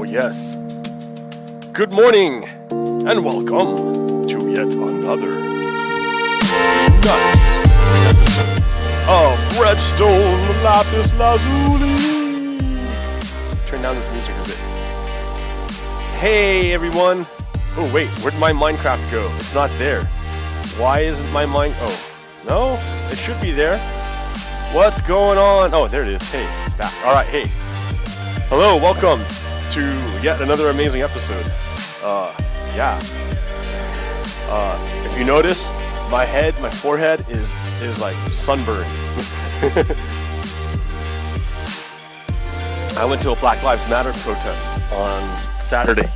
yes. Good morning, and welcome to yet another nice episode of Redstone Lapis Lazuli. Turn down this music a bit. Hey everyone. Oh wait, where'd my Minecraft go? It's not there. Why isn't my Oh, no? It should be there. What's going on? Oh, there it is. Hey, it's back. Alright, hey. Hello, welcome to yet another amazing episode. If you notice, my forehead is like sunburned. I went to a Black Lives Matter protest on Saturday,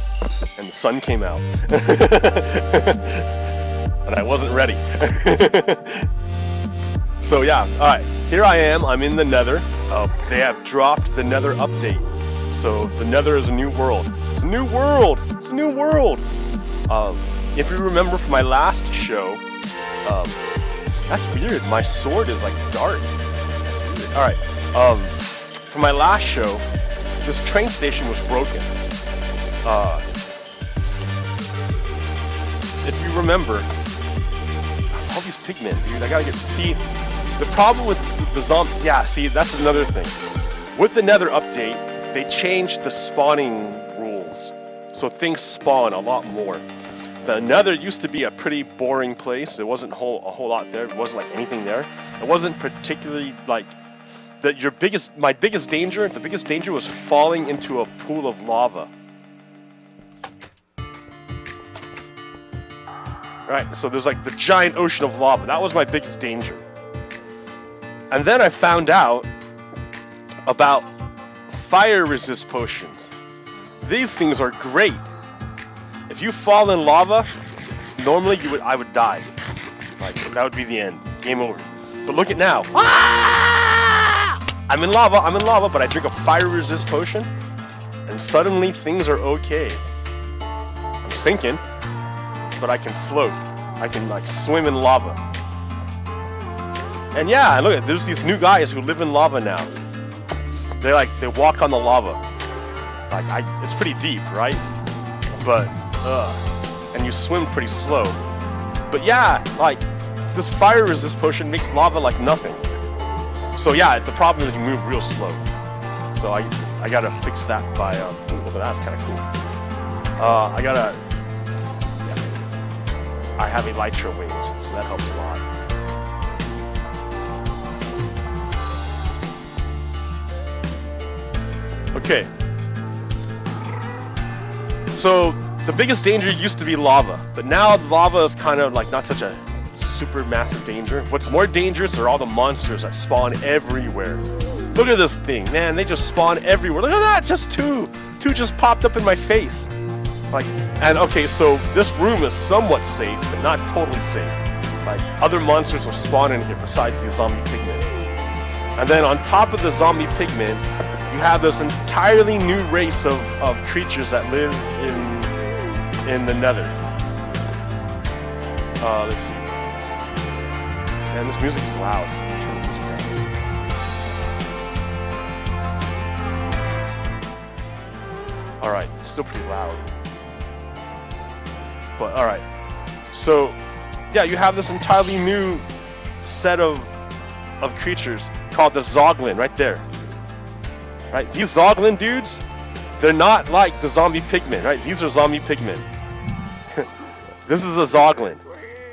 and the sun came out. And I wasn't ready. So yeah, alright, here I am, I'm in the nether. They have dropped the nether update. So the nether is a new world. It's a new world! It's a new world! If you remember from my last show, that's weird, my sword is like dark. That's weird. Alright, for my last show, this train station was broken. If you remember, all these pigmen, dude, I gotta get, see, the problem with the zombie, yeah, see, that's another thing. With the nether update, they changed the spawning rules, so things spawn a lot more. The nether used to be a pretty boring place. There wasn't a whole lot there. There wasn't like anything there. It wasn't particularly like that. The biggest danger was falling into a pool of lava. Right, so there's like the giant ocean of lava. That was my biggest danger. And then I found out about fire resist potions. These things are great. If you fall in lava, normally I would die. Like that would be the end. Game over. But look at now. Ah! I'm in lava, but I drink a fire resist potion, and suddenly things are okay. I'm sinking, but I can float. I can like swim in lava. And yeah, look at there's these new guys who live in lava now. They walk on the lava. Like it's pretty deep, right? But and you swim pretty slow. But yeah, like this fire resist potion makes lava like nothing. So yeah, the problem is you move real slow. So I gotta fix that by look at that, that's kind of cool. I have elytra wings, so that helps a lot. Okay. So the biggest danger used to be lava, but now lava is kind of like not such a super massive danger. What's more dangerous are all the monsters that spawn everywhere. Look at this thing, man, they just spawn everywhere. Look at that, just two just popped up in my face. Like, and okay, so this room is somewhat safe, but not totally safe. Like, other monsters will spawn in here besides the zombie pigmen. And then on top of the zombie pigmen, you have this entirely new race of creatures that live in the nether. Let's see. Man, this music's loud. Turn the music down. Alright, it's still pretty loud. But alright. So, yeah, you have this entirely new set of creatures called the Zoglin right there. Right, these Zoglin dudes, they're not like the zombie pigmen, right? These are zombie pigmen. This is a Zoglin.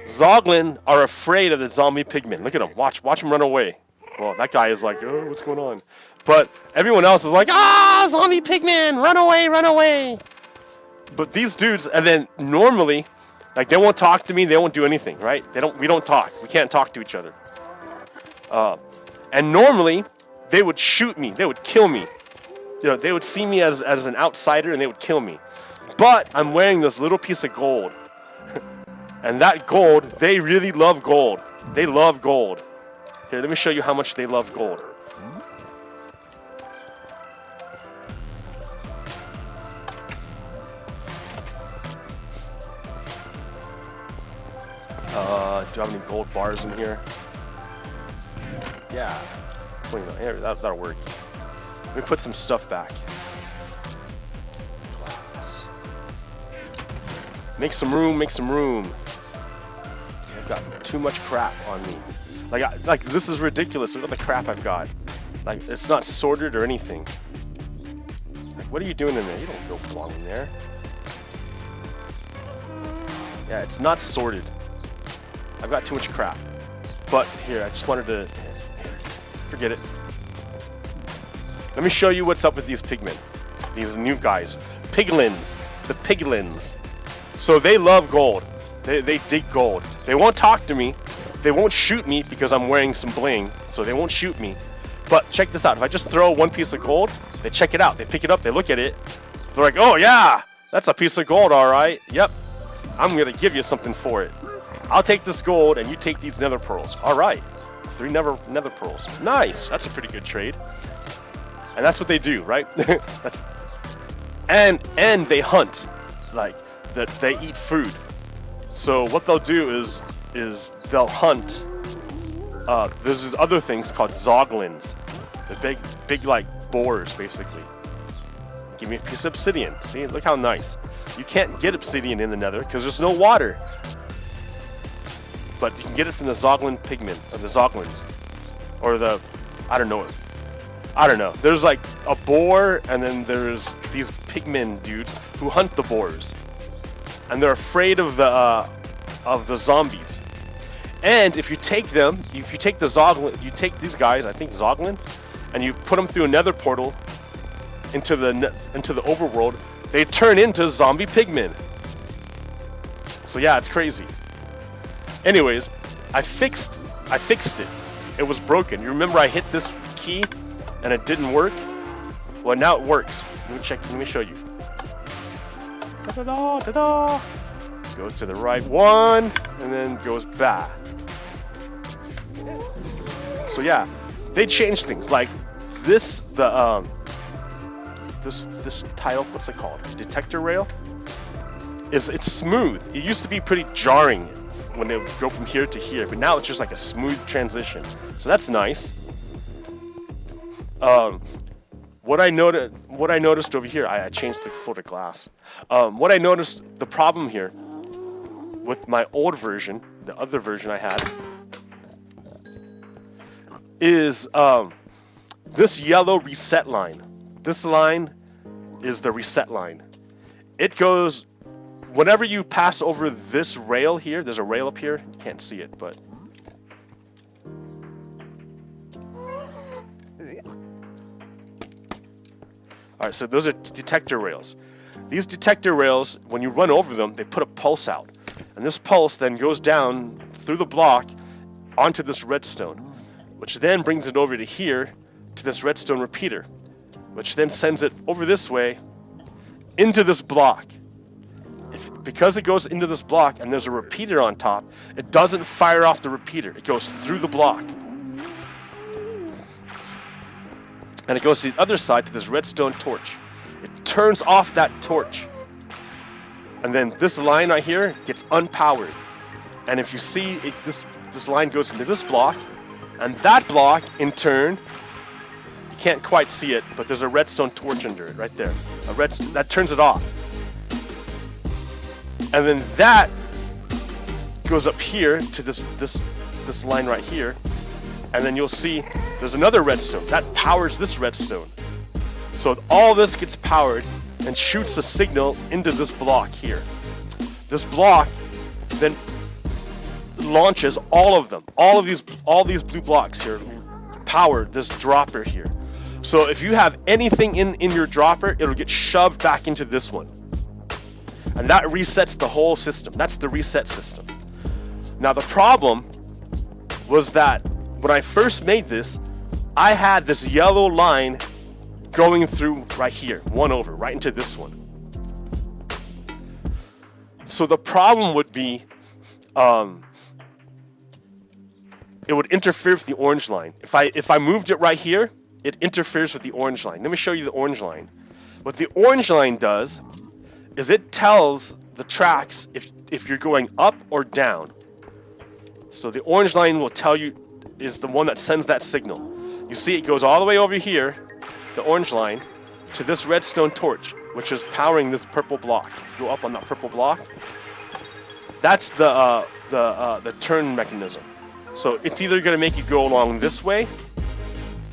Zoglin are afraid of the zombie pigmen. Look at them. Watch them run away. Well, that guy is like, oh, what's going on? But everyone else is like, ah, zombie pigmen, run away, run away. But these dudes, and then normally, like they won't talk to me, they won't do anything, right? We don't talk. We can't talk to each other. And normally, they would shoot me. They would kill me. You know, they would see me as an outsider and they would kill me. But I'm wearing this little piece of gold. And that gold, they really love gold. They love gold. Here, let me show you how much they love gold. Do I have any gold bars in here? Yeah. That'll work. Let me put some stuff back. Make some room, make some room. I've got too much crap on me. Like this is ridiculous. Look at the crap I've got. Like, it's not sorted or anything. Like, what are you doing in there? You don't go belong in there. Yeah, it's not sorted. I've got too much crap. But here, I just wanted to... Forget it. Let me show you what's up with these pigmen. These new guys. Piglins. The piglins. So they love gold. They dig gold. They won't talk to me. They won't shoot me because I'm wearing some bling. So they won't shoot me. But check this out. If I just throw one piece of gold, they check it out. They pick it up. They look at it. They're like, oh yeah, that's a piece of gold, all right. Yep. I'm going to give you something for it. I'll take this gold and you take these nether pearls. All right. 3 nether pearls. Nice. That's a pretty good trade. And that's what they do, right? And they hunt. Like, that they eat food. So what they'll do is they'll hunt. There's these other things called zoglins. The big like boars, basically. Give me a piece of obsidian. See, look how nice. You can't get obsidian in the nether because there's no water. But you can get it from the zoglin pigmen, or the zoglins. Or the, I don't know. There's like a boar, and then there's these pigmen dudes who hunt the boars. And they're afraid of the zombies. And if you take them, if you take the zoglin, you take these guys, I think zoglin, and you put them through a nether portal into the overworld, they turn into zombie pigmen. So yeah, it's crazy. Anyways, I fixed it. It was broken. You remember I hit this key and it didn't work? Well, now it works. Let me show you. Da-da-da, da-da. Goes to the right one and then goes back. So yeah, they changed things. Like this, this tile, what's it called? Detector rail. It's smooth. It used to be pretty jarring when they would go from here to here, but now it's just like a smooth transition. So that's nice. What I noticed over here, I changed the filter glass. What I noticed, the problem here with my old version, the other version I had, is this yellow reset line. This line is the reset line. It goes whenever you pass over this rail here. There's a rail up here. You can't see it, but alright, so those are detector rails. These detector rails, when you run over them, they put a pulse out. And this pulse then goes down through the block onto this redstone, which then brings it over to here to this redstone repeater, which then sends it over this way into this block. Because it goes into this block and there's a repeater on top, it doesn't fire off the repeater. It goes through the block. And it goes to the other side to this redstone torch. It turns off that torch. And then this line right here gets unpowered. And if you see, this line goes into this block. And that block, in turn, you can't quite see it, but there's a redstone torch under it right there. That turns it off. And then that goes up here to this line right here. And then you'll see there's another redstone that powers this redstone. So all this gets powered and shoots a signal into this block here. This block then launches all of them. All these blue blocks here power this dropper here. So if you have anything in your dropper, it'll get shoved back into this one. And that resets the whole system. That's the reset system. Now the problem was that when I first made this, I had this yellow line going through right here, one over, right into this one. So the problem would be, it would interfere with the orange line. If I moved it right here, it interferes with the orange line. Let me show you the orange line. What the orange line does is it tells the tracks if you're going up or down. So the orange line will tell you, is the one that sends that signal. You see it goes all the way over here, the orange line, to this redstone torch, which is powering this purple block. Go up on that purple block, That's the turn mechanism. So it's either going to make you go along this way,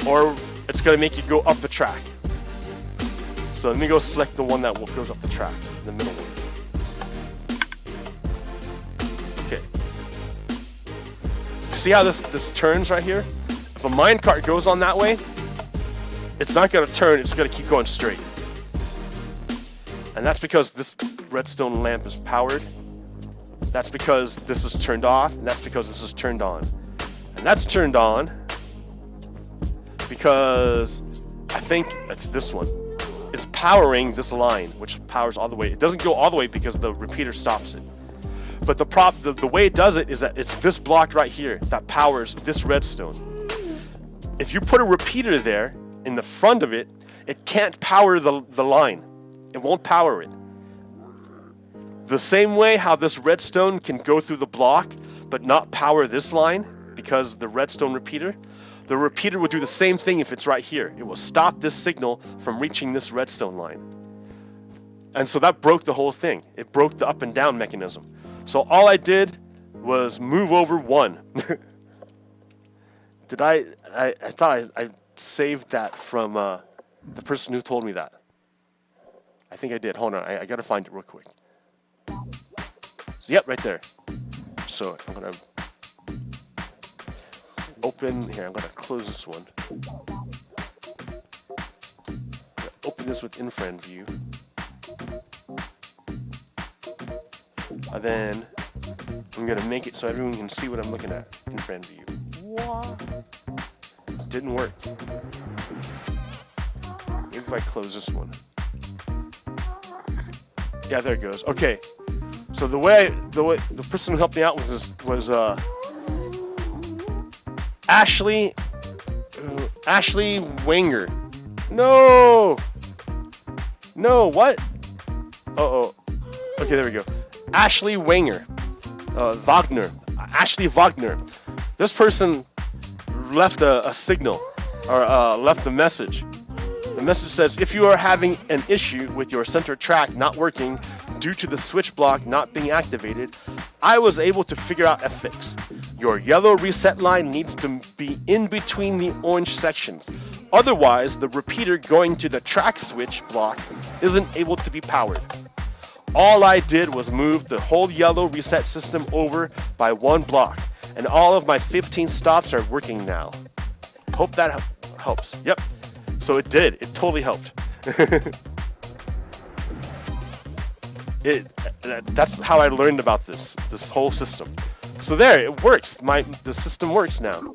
or it's going to make you go up the track. So let me go select the one that goes up the track, the middle one. Okay. See how this turns right here? If a minecart goes on that way, it's not going to turn, it's going to keep going straight. And that's because this redstone lamp is powered. That's because this is turned off, and that's because this is turned on. And that's turned on because I think it's this one. It's powering this line, which powers all the way. It doesn't go all the way because the repeater stops it. But the way it does it is that it's this block right here that powers this redstone. If you put a repeater there in the front of it, it can't power the line. It won't power it. The same way how this redstone can go through the block but not power this line because the redstone repeater, the repeater will do the same thing if it's right here. It will stop this signal from reaching this redstone line. And so that broke the whole thing. It broke the up and down mechanism. So all I did was move over one. Did I thought I saved that from the person who told me that. I think I did. Hold on, I gotta find it real quick. So, yep, right there. So I'm gonna open here. I'm gonna close this one. Open this with in-friend view, and then I'm gonna make it so everyone can see what I'm looking at in friend view. What? Didn't work. Maybe if I close this one. Yeah, there it goes. Okay. So the person who helped me out with this was Ashley Wenger. No, what? Uh-oh. Okay, there we go. Ashley Wenger, Ashley Wagner. This person left a signal, or left a message. The message says, if you are having an issue with your center track not working due to the switch block not being activated, I was able to figure out a fix. Your yellow reset line needs to be in between the orange sections. Otherwise, the repeater going to the track switch block isn't able to be powered. All I did was move the whole yellow reset system over by one block, and all of my 15 stops are working now. Hope that helps. Yep. So it did. It totally helped. That's how I learned about this whole system. So there, it works. The system works now.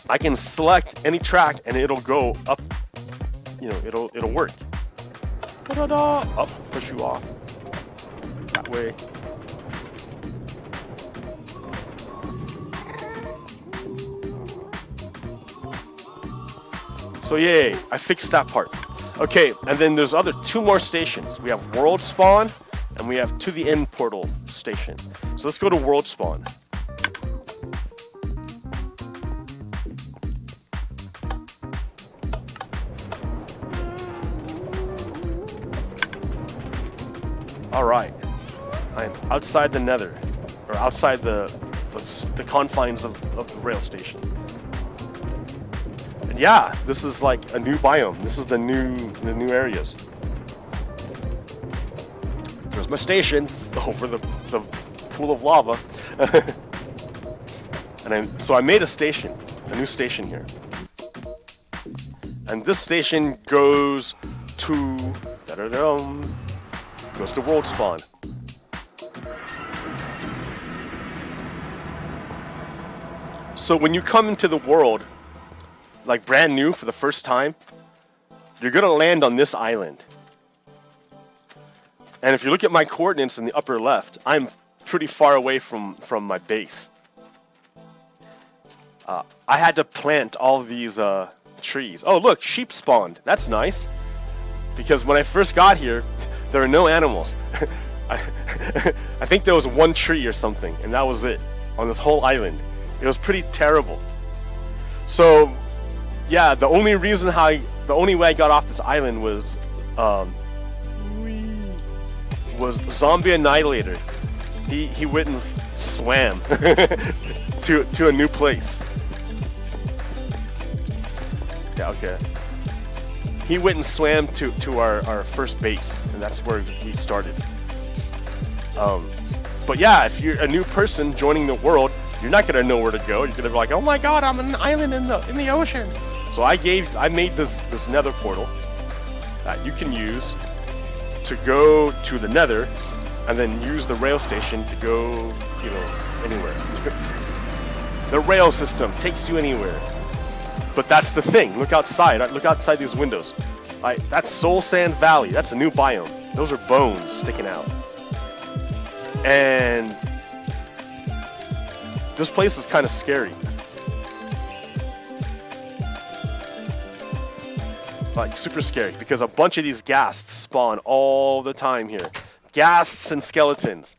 I can select any track and it'll go up. It'll work. Da-da-da. Up, push you off. That way. So yay, I fixed that part. Okay, and then there's two more stations. We have World Spawn, and we have To the End Portal station. So let's go to World Spawn. Alright, I'm outside the nether, or outside the confines of the rail station. Yeah, this is like a new biome. This is the new areas. There's my station over the pool of lava. So I made a new station here. And this station goes to World Spawn. So when you come into the world, like brand new for the first time, you're gonna land on this island. And if you look at my coordinates in the upper left, I'm pretty far away from my base. I had to plant all of these trees. Oh look, sheep spawned. That's nice. Because when I first got here, there were no animals. I think there was one tree or something, and that was it on this whole island. It was pretty terrible. So yeah, the only way I got off this island was was Zombie Annihilator. He went and swam to a new place. Yeah, okay. He went and swam to our first base, and that's where we started. But yeah, if you're a new person joining the world, you're not gonna know where to go. You're gonna be like, oh my god, I'm on an island in the ocean. So I made this nether portal that you can use to go to the nether, and then use the rail station to go, you know, anywhere. The rail system takes you anywhere. But that's the thing. Look outside. Look outside these windows. That's Soul Sand Valley. That's a new biome. Those are bones sticking out. And this place is kind of scary. Like super scary, because a bunch of these ghasts spawn all the time here. Ghasts and skeletons.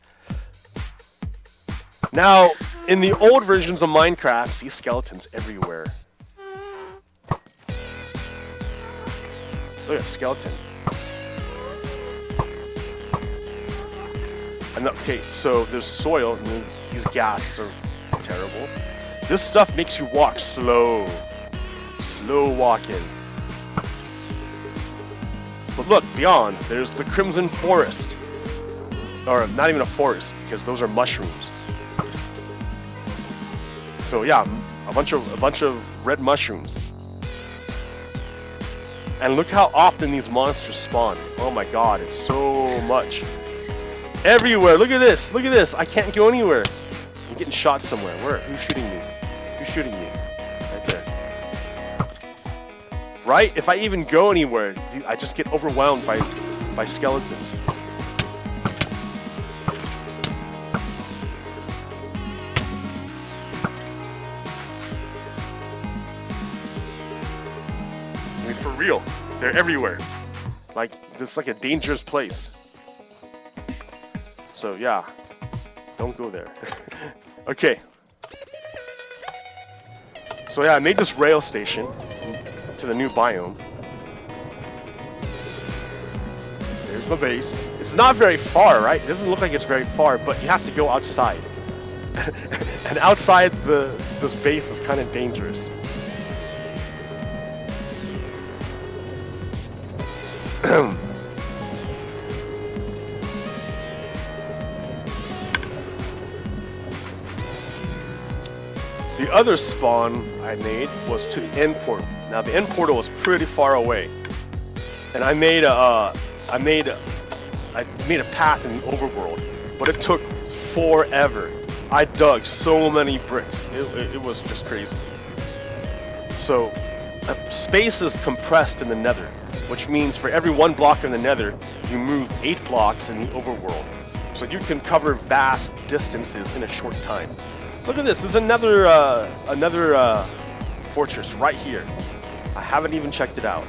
Now, in the old versions of Minecraft, see skeletons everywhere. Look at skeleton. And okay, so there's soil, and these ghasts are terrible. This stuff makes you walk slow. Slow walking. But look, beyond, there's the Crimson Forest. Or not even a forest, because those are mushrooms. So yeah, a bunch of red mushrooms. And look how often these monsters spawn. Oh my god, it's so much. Everywhere. Look at this. Look at this. I can't go anywhere. I'm getting shot somewhere. Where? Who's shooting me? Who's shooting me? Right there. Right? If I even go anywhere, I just get overwhelmed by skeletons. I mean, for real. They're everywhere. Like, this is like a dangerous place. So yeah, don't go there. Okay. So yeah, I made this rail station to the new biome. There's my base. It's not very far, right? It doesn't look like it's very far, but you have to go outside. And outside this base is kind of dangerous. The other spawn I made was to the end portal. Now the end portal was pretty far away, and I made a path in the overworld, but it took forever. I dug so many bricks. It was just crazy. So space is compressed in the nether, which means for every 1 block in the nether, you move 8 blocks in the overworld. So you can cover vast distances in a short time. Look at this. There's another fortress right here. I haven't even checked it out.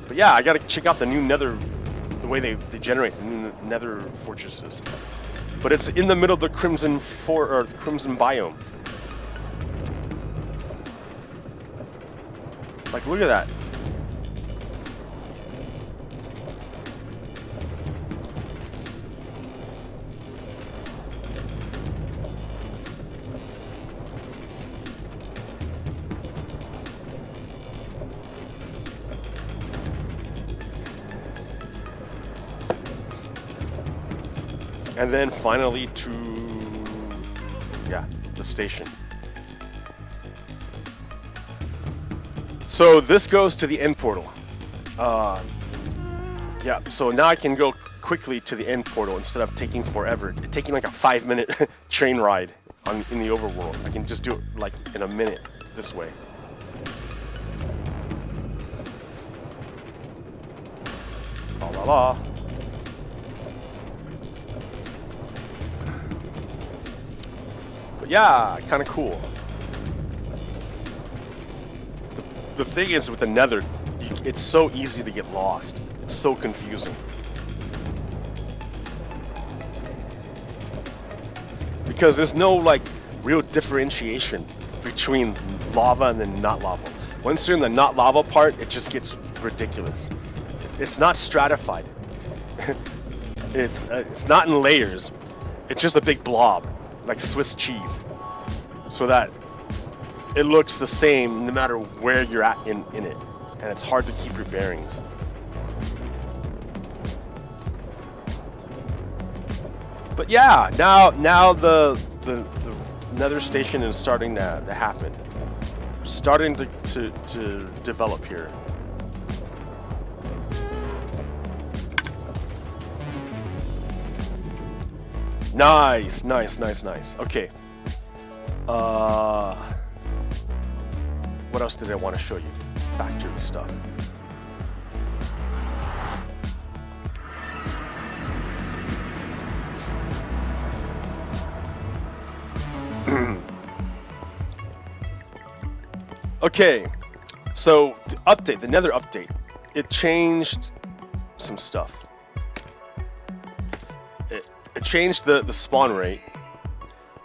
But yeah, I gotta check out the new nether, the way they generate the new nether fortresses. But it's in the middle of the crimson biome. Like, look at that. And then finally to, yeah, the station. So this goes to the end portal. Yeah, so now I can go quickly to the end portal instead of taking forever. Taking like a 5-minute train ride in the overworld. I can just do it like in a minute this way. La la la. But yeah, kind of cool. The thing is with the nether, it's so easy to get lost. It's so confusing. Because there's no like real differentiation between lava and then not lava. Once you're in the not lava part, it just gets ridiculous. It's not stratified. It's not in layers. It's just a big blob, like Swiss cheese, so that it looks the same no matter where you're at in it, and it's hard to keep your bearings. But yeah, now the nether station is starting to happen. Starting to develop here. Nice. Okay. What else did I want to show you? Factory stuff. Okay, so the update, the nether update, it changed some stuff. It changed the spawn rate,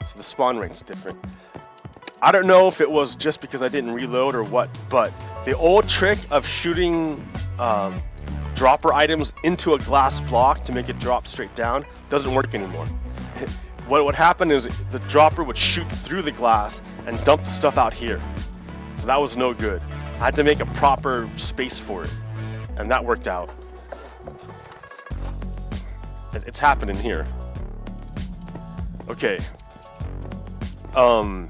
so the spawn rate's different. I don't know if it was just because I didn't reload or what, but the old trick of shooting dropper items into a glass block to make it drop straight down doesn't work anymore. What would happen is the dropper would shoot through the glass and dump the stuff out here. So that was no good. I had to make a proper space for it, and that worked out. It's happening here. Okay. What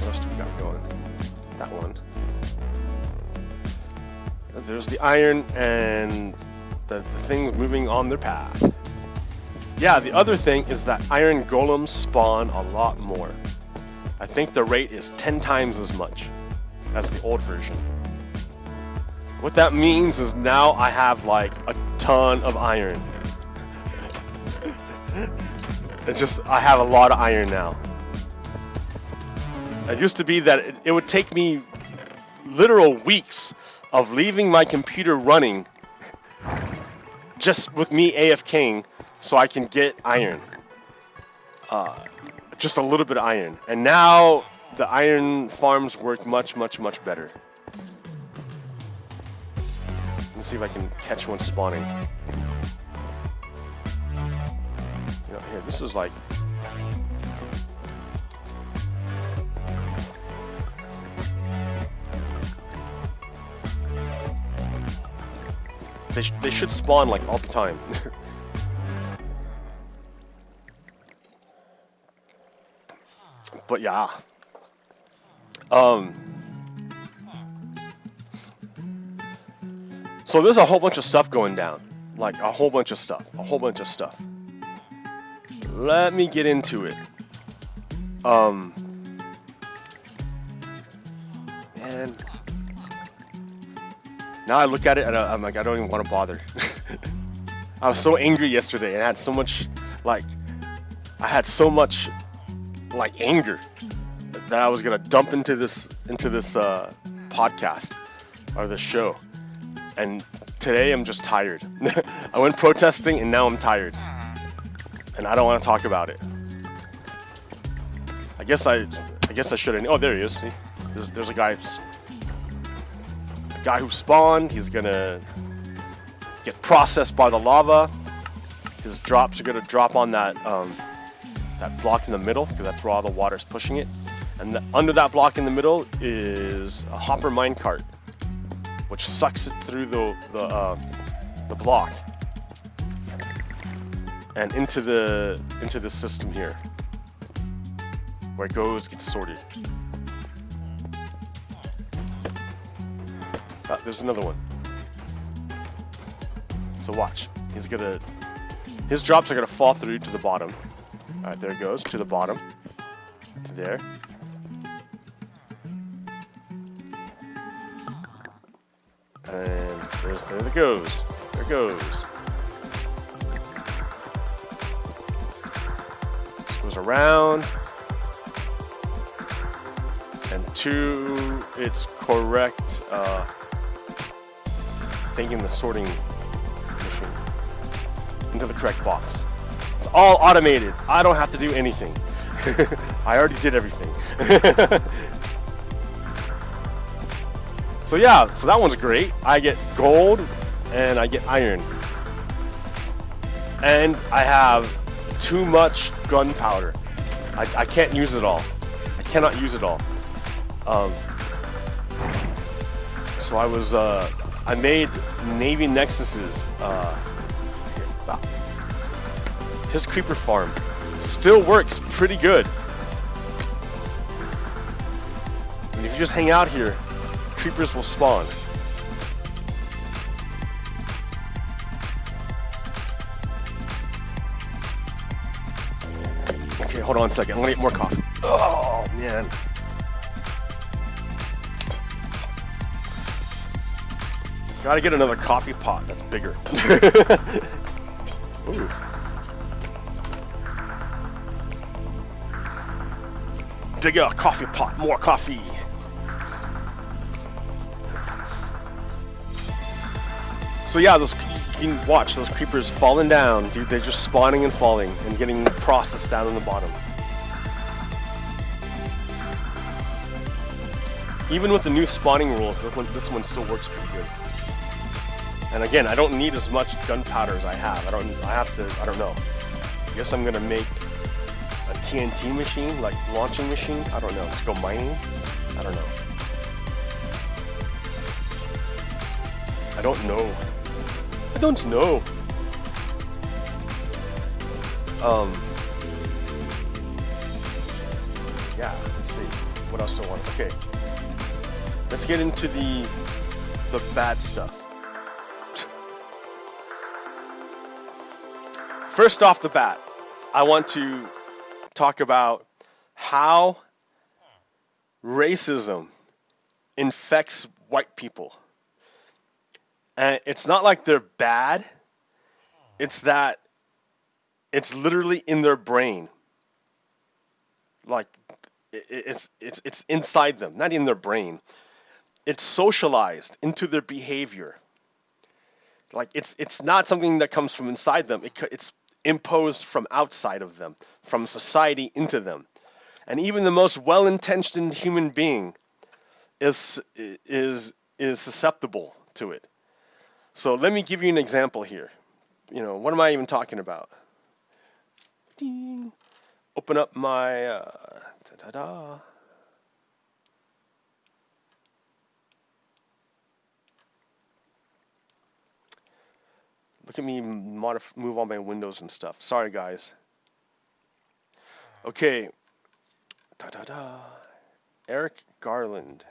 else do we got going? That one. There's the iron and the things moving on their path. Yeah, the other thing is that iron golems spawn a lot more. I think the rate is 10 times as much as the old version. What that means is now I have like a ton of iron. It's just, I have a lot of iron now. It used to be that it would take me literal weeks of leaving my computer running just with me AFKing so I can get iron. Just a little bit of iron. And now the iron farms work much better. Let me see if I can catch one spawning. You know, here, this is like... They should spawn like all the time. But yeah. So there's a whole bunch of stuff going down. Like a whole bunch of stuff. Let me get into it. Man. Now I look at it and I'm like, I don't even want to bother. I was so angry yesterday and I had so much, like, anger that I was gonna dump into this podcast or this show. And today I'm just tired. I went protesting and now I'm tired, and I don't want to talk about it. I guess I shouldn't. Oh, there he is. See? There's a guy who spawned. He's gonna get processed by the lava. His drops are gonna drop on that block in the middle, because that's where all the water is pushing it. And under that block in the middle is a hopper minecart, which sucks it through the block and into the system here, where it gets sorted. There's another one. So watch. His drops are gonna fall through to the bottom. Alright, there it goes, to the bottom. To there. And there it goes. There it goes. This goes around. And to its correct thing in the sorting machine. Into the correct box. It's all automated. I don't have to do anything. I already did everything. So yeah, so that one's great. I get gold and I get iron. And I have too much gunpowder. I can't use it all. I cannot use it all. So I made Navy Nexuses. His creeper farm still works pretty good. And if you just hang out here, creepers will spawn. Okay, hold on a second. I'm gonna get more coffee. Oh man. Gotta get another coffee pot that's bigger. Ooh. Bigger coffee pot, more coffee. So yeah, those, you can watch those creepers falling down, dude. They're just spawning and falling and getting processed down in the bottom. Even with the new spawning rules, this one still works pretty good. And again, I don't need as much gunpowder as I have. I don't know. I guess I'm gonna make a TNT machine, like launching machine. I don't know, to go mining. I don't know. I don't know. Yeah, let's see. What else do I want? Okay. Let's get into the bad stuff. First off the bat, I want to talk about how racism infects white people. And it's not like they're bad, it's that it's literally in their brain. Like it's inside them, not in their brain. It's socialized into their behavior. Like it's not something that comes from inside them. It's imposed from outside of them, from society into them. And even the most well-intentioned human being is susceptible to it. So let me give you an example here. You know, what am I even talking about? Ding. Open up my Look at me move all my windows and stuff. Sorry, guys. Okay. Eric Garland.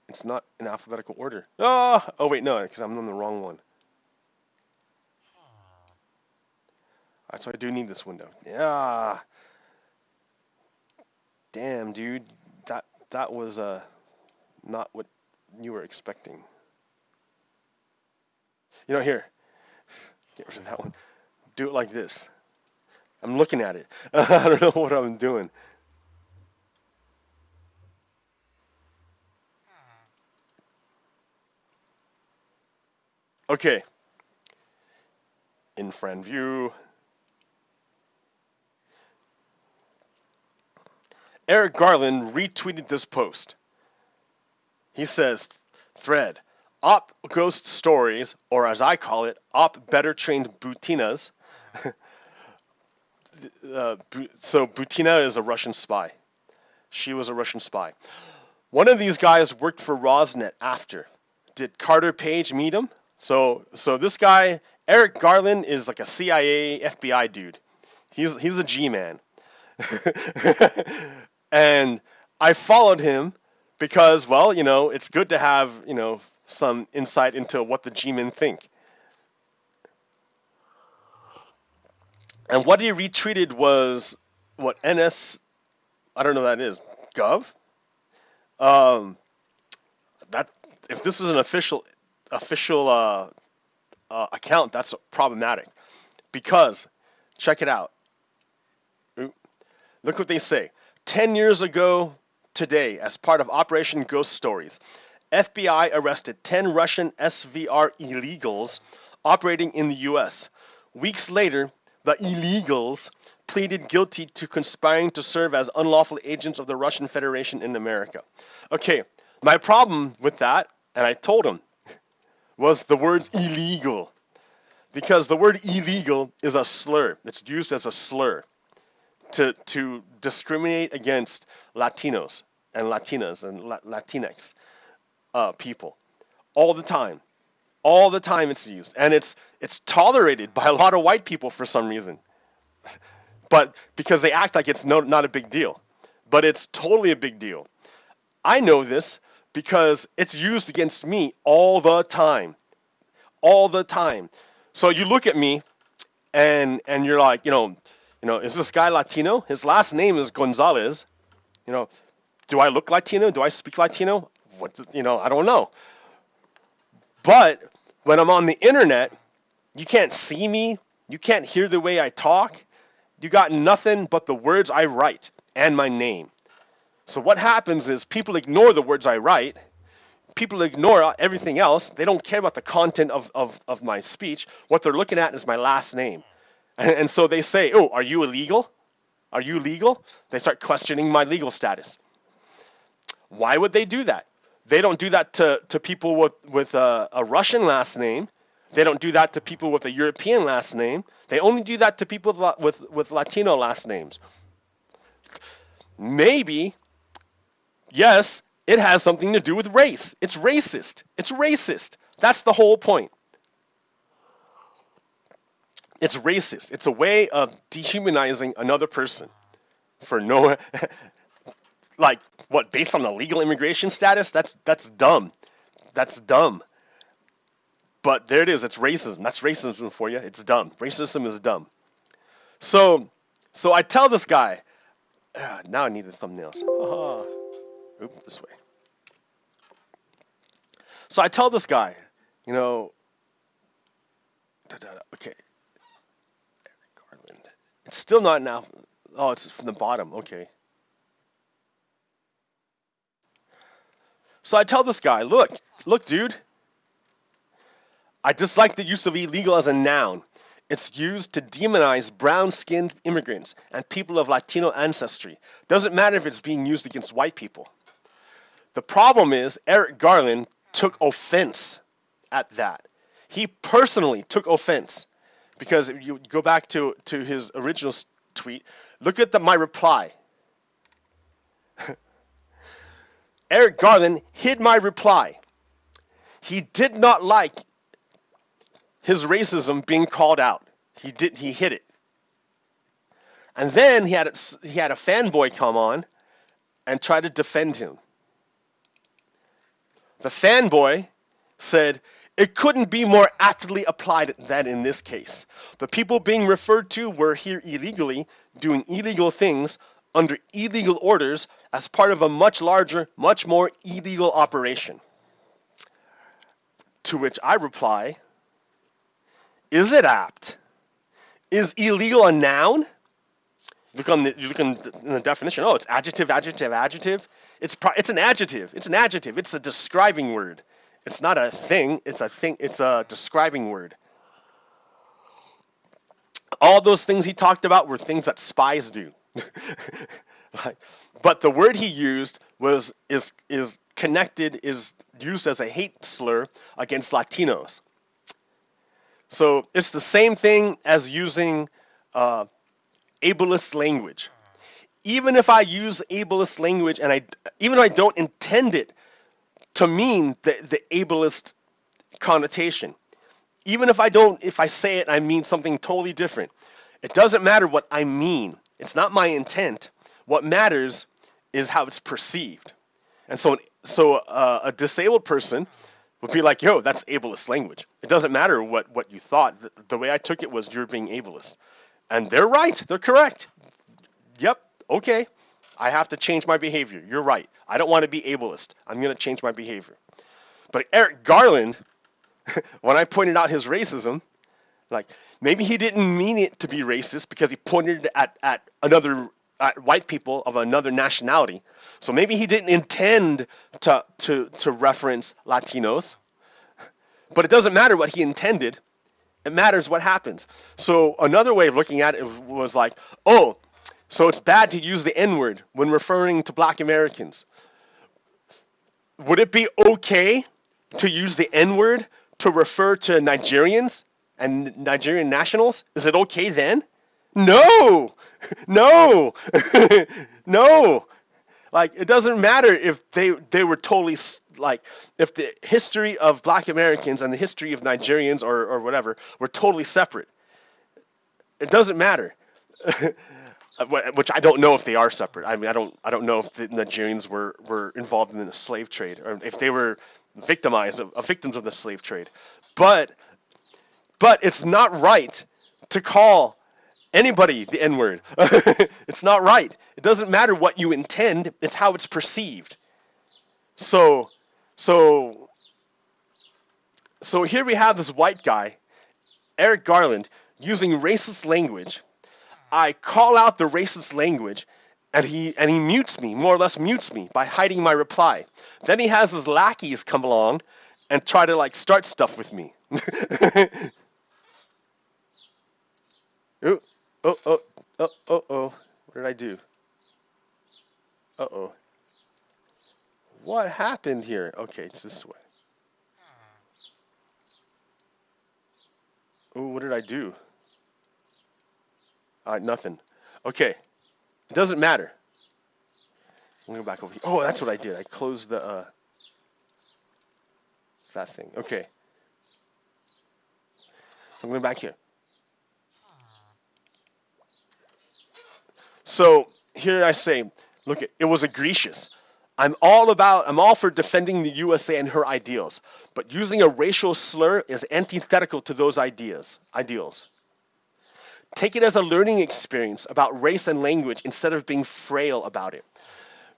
It's not in alphabetical order. Oh wait, no, because I'm on the wrong one. Alright, so I do need this window. Yeah. Damn, dude. That was not what you were expecting. You know, here. Get rid of that one. Do it like this. I'm looking at it. I don't know what I'm doing. Okay. In friend view. Eric Garland retweeted this post. He says, thread, op ghost stories, or as I call it, op better trained Butinas. So Butina is a Russian spy. She was a Russian spy. One of these guys worked for Rosneft after. Did Carter Page meet him? So this guy, Eric Garland, is like a CIA, FBI dude. He's a G-man. And I followed him because, well, you know, it's good to have, you know, some insight into what the G-men think. And what he retweeted was what NS, I don't know what that is, Gov? That if this is an official account, that's problematic. Because, check it out. Look what they say. 10 years ago today, as part of Operation Ghost Stories, FBI arrested 10 Russian SVR illegals operating in the U.S. Weeks later, the illegals pleaded guilty to conspiring to serve as unlawful agents of the Russian Federation in America. Okay, my problem with that, and I told him, was the words illegal. Because the word illegal is a slur. It's used as a slur to discriminate against Latinos and Latinas and Latinx people. All the time. All the time it's used. And it's tolerated by a lot of white people for some reason. But because they act like it's not a big deal. But it's totally a big deal. I know this because it's used against me all the time. All the time. So you look at me and you're like, is this guy Latino? His last name is Gonzalez. Do I look Latino? Do I speak Latino? I don't know. But when I'm on the internet, you can't see me. You can't hear the way I talk. You got nothing but the words I write and my name. So what happens is people ignore the words I write. People ignore everything else. They don't care about the content of my speech. What they're looking at is my last name. And so they say, oh, are you illegal? Are you legal? They start questioning my legal status. Why would they do that? They don't do that to people with a Russian last name. They don't do that to people with a European last name. They only do that to people with Latino last names. Maybe, yes, it has something to do with race. It's racist. It's racist. That's the whole point. It's racist. It's a way of dehumanizing another person for no, like, what, based on a legal immigration status? That's dumb. That's dumb. But there it is. It's racism. That's racism for you. It's dumb. Racism is dumb. So I tell this guy, now I need the thumbnails. Oop, this way. So I tell this guy, okay, Garland. It's still not now. Oh, it's from the bottom. Okay. So I tell this guy, look, dude. I dislike the use of illegal as a noun. It's used to demonize brown-skinned immigrants and people of Latino ancestry. Doesn't matter if it's being used against white people. The problem is Eric Garland took offense at that. He personally took offense because if you go back to his original tweet, look at my reply. Eric Garland hid my reply. He did not like his racism being called out. He hid it. And then he had a fanboy come on and try to defend him. The fanboy said, it couldn't be more aptly applied than in this case. The people being referred to were here illegally, doing illegal things under illegal orders as part of a much larger, much more illegal operation. To which I reply, is it apt? Is illegal a noun? You look in the definition. Oh, it's adjective, adjective, adjective. It's an adjective. It's an adjective. It's a describing word. It's not a thing. It's a thing. It's a describing word. All those things he talked about were things that spies do. But the word he used is connected, is used as a hate slur against Latinos. So it's the same thing as using ableist language. Even if I use ableist language and even though I don't intend it to mean the ableist connotation, even if I say it, I mean something totally different. It doesn't matter what I mean. It's not my intent. What matters is how it's perceived. And so a disabled person would be like, yo, that's ableist language. It doesn't matter what you thought. The way I took it was you're being ableist. And they're right. They're correct. Yep. Okay. I have to change my behavior. You're right. I don't want to be ableist. I'm going to change my behavior. But Eric Garland, when I pointed out his racism, like maybe he didn't mean it to be racist because he pointed at white people of another nationality. So maybe he didn't intend to reference Latinos. But it doesn't matter what he intended. It matters what happens. So another way of looking at it was like, oh, so it's bad to use the N-word when referring to black Americans. Would it be okay to use the N-word to refer to Nigerians and Nigerian nationals? Is it okay then? No! No! No! Like, it doesn't matter if they were totally, like, if the history of black Americans and the history of Nigerians or whatever were totally separate. It doesn't matter. Which I don't know if they are separate. I mean, I don't know if the Nigerians were involved in the slave trade or if they were victimized, victims of the slave trade. But it's not right to call anybody the N-word. It's not right. It doesn't matter what you intend. It's how it's perceived. So here we have this white guy, Eric Garland, using racist language. I call out the racist language, and he mutes me, more or less mutes me by hiding my reply. Then he has his lackeys come along and try to like start stuff with me. Oh. What did I do? Uh-oh. What happened here? Okay, it's this way. Oh, what did I do? Alright, nothing. Okay. It doesn't matter. I'm gonna go back over here. Oh, that's what I did. I closed the that thing. Okay. I'm going back here. So here I say, look, it was egregious. I'm all for defending the USA and her ideals, but using a racial slur is antithetical to those ideals. Take it as a learning experience about race and language instead of being frail about it.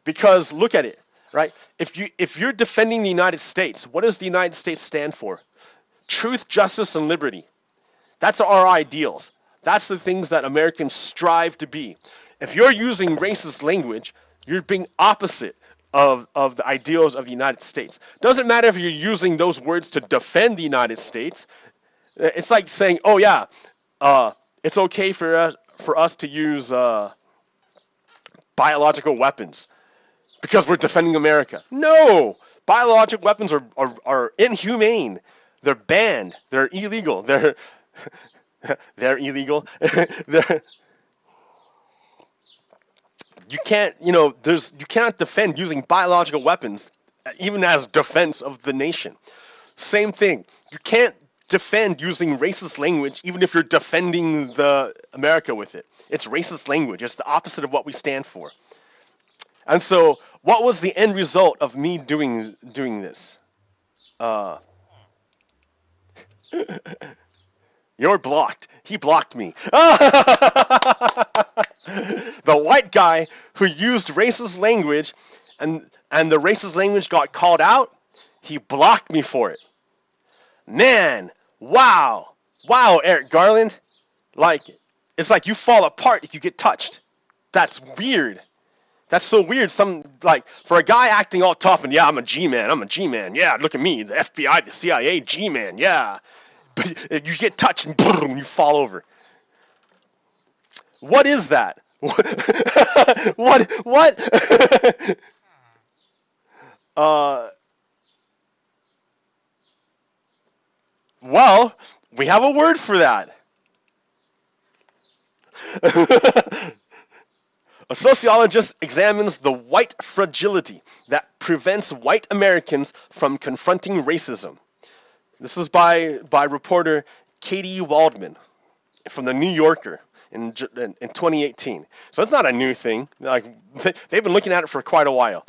Because look at it, right? If you're defending the United States, what does the United States stand for? Truth, justice, and liberty. That's our ideals. That's the things that Americans strive to be. If you're using racist language, you're being opposite of the ideals of the United States. Doesn't matter if you're using those words to defend the United States. It's like saying, oh yeah, it's okay for us to use biological weapons because we're defending America. No, biological weapons are inhumane. They're banned. They're illegal. They're illegal. You cannot defend using biological weapons, even as defense of the nation. Same thing. You can't defend using racist language, even if you're defending the America with it. It's racist language. It's the opposite of what we stand for. And so, what was the end result of me doing this? You're blocked. He blocked me. The white guy who used racist language and the racist language got called out, he blocked me for it. Man, wow, Eric Garland. Like, it's like you fall apart if you get touched. That's weird. That's so weird. For a guy acting all tough and, yeah, I'm a G-man. Yeah, look at me, the FBI, the CIA, G-man, yeah. But you get touched and boom, you fall over. What is that? What? Well, we have a word for that. A sociologist examines the white fragility that prevents white Americans from confronting racism. This is by reporter Katie Waldman from the New Yorker in 2018. So it's not a new thing. Like, they've been looking at it for quite a while.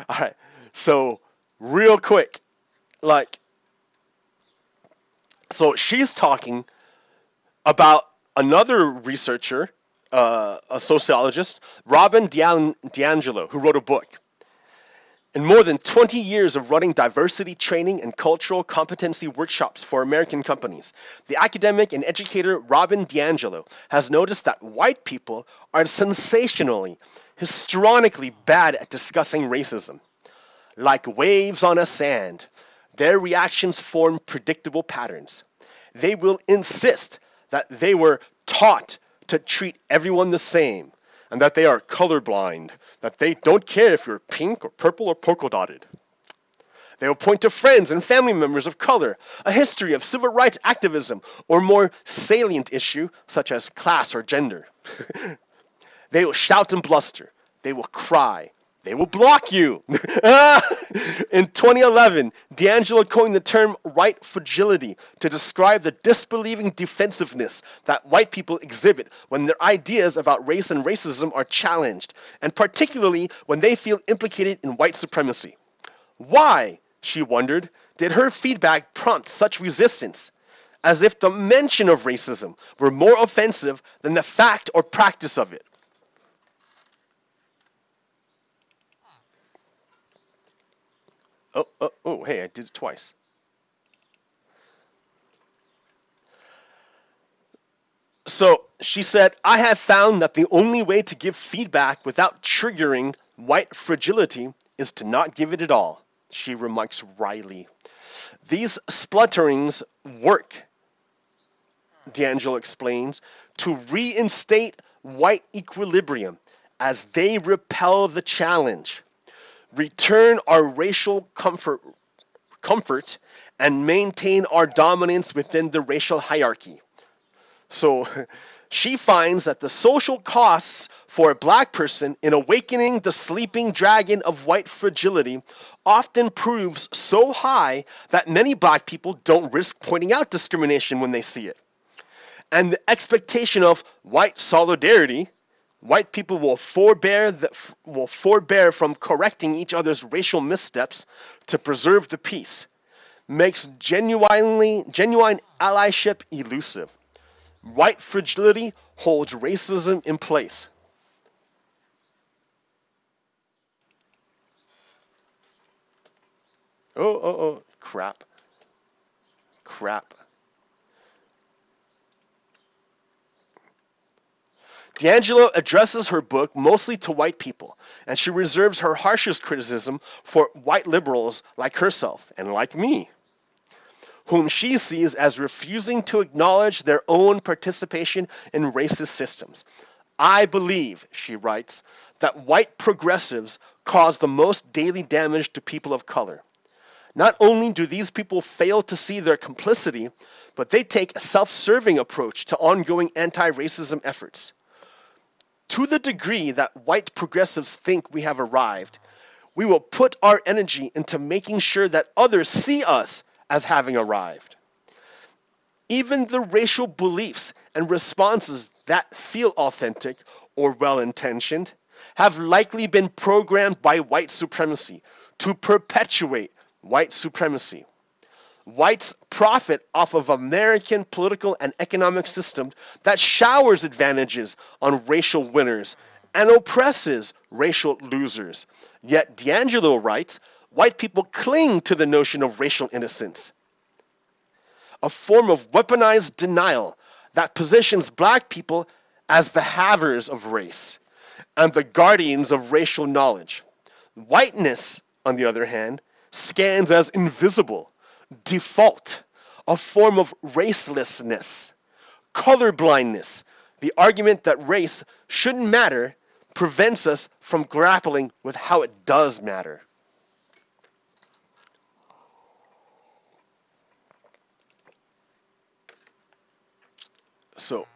All right. So real quick, so she's talking about another researcher, a sociologist, Robin DiAngelo, who wrote a book. In more than 20 years of running diversity training and cultural competency workshops for American companies, the academic and educator Robin DiAngelo has noticed that white people are sensationally, histrionically bad at discussing racism. Like waves on a sand, their reactions form predictable patterns. they will insist that they were taught to treat everyone the same, and that they are colorblind, that they don't care if you're pink or purple or polka dotted. They will point to friends and family members of color, a history of civil rights activism, or more salient issue such as class or gender. They will shout and bluster. They will cry. They will block you. In 2011, D'Angelo coined the term white fragility to describe the disbelieving defensiveness that white people exhibit when their ideas about race and racism are challenged, and particularly when they feel implicated in white supremacy. Why, she wondered, did her feedback prompt such resistance? As if the mention of racism were more offensive than the fact or practice of it. Oh, hey, I did it twice. So she said, I have found that the only way to give feedback without triggering white fragility is to not give it at all, she remarks wryly. These splutterings work, D'Angelo explains, to reinstate white equilibrium as they repel the challenge, return our racial comfort, and maintain our dominance within the racial hierarchy. So she finds that the social costs for a black person in awakening the sleeping dragon of white fragility often proves so high that many black people don't risk pointing out discrimination when they see it. And the expectation of white solidarity, white people will forbear from correcting each other's racial missteps to preserve the peace, makes genuine allyship elusive. White fragility holds racism in place. Oh, crap. D'Angelo addresses her book mostly to white people, and she reserves her harshest criticism for white liberals like herself and like me, whom she sees as refusing to acknowledge their own participation in racist systems. I believe, she writes, that white progressives cause the most daily damage to people of color. Not only do these people fail to see their complicity, but they take a self-serving approach to ongoing anti-racism efforts. To the degree that white progressives think we have arrived, we will put our energy into making sure that others see us as having arrived. Even the racial beliefs and responses that feel authentic or well-intentioned have likely been programmed by white supremacy to perpetuate white supremacy. Whites profit off of American political and economic system that showers advantages on racial winners and oppresses racial losers. Yet D'Angelo writes, white people cling to the notion of racial innocence, a form of weaponized denial that positions black people as the havers of race and the guardians of racial knowledge. Whiteness, on the other hand, scans as invisible, default, a form of racelessness, colorblindness. The argument that race shouldn't matter prevents us from grappling with how it does matter. So,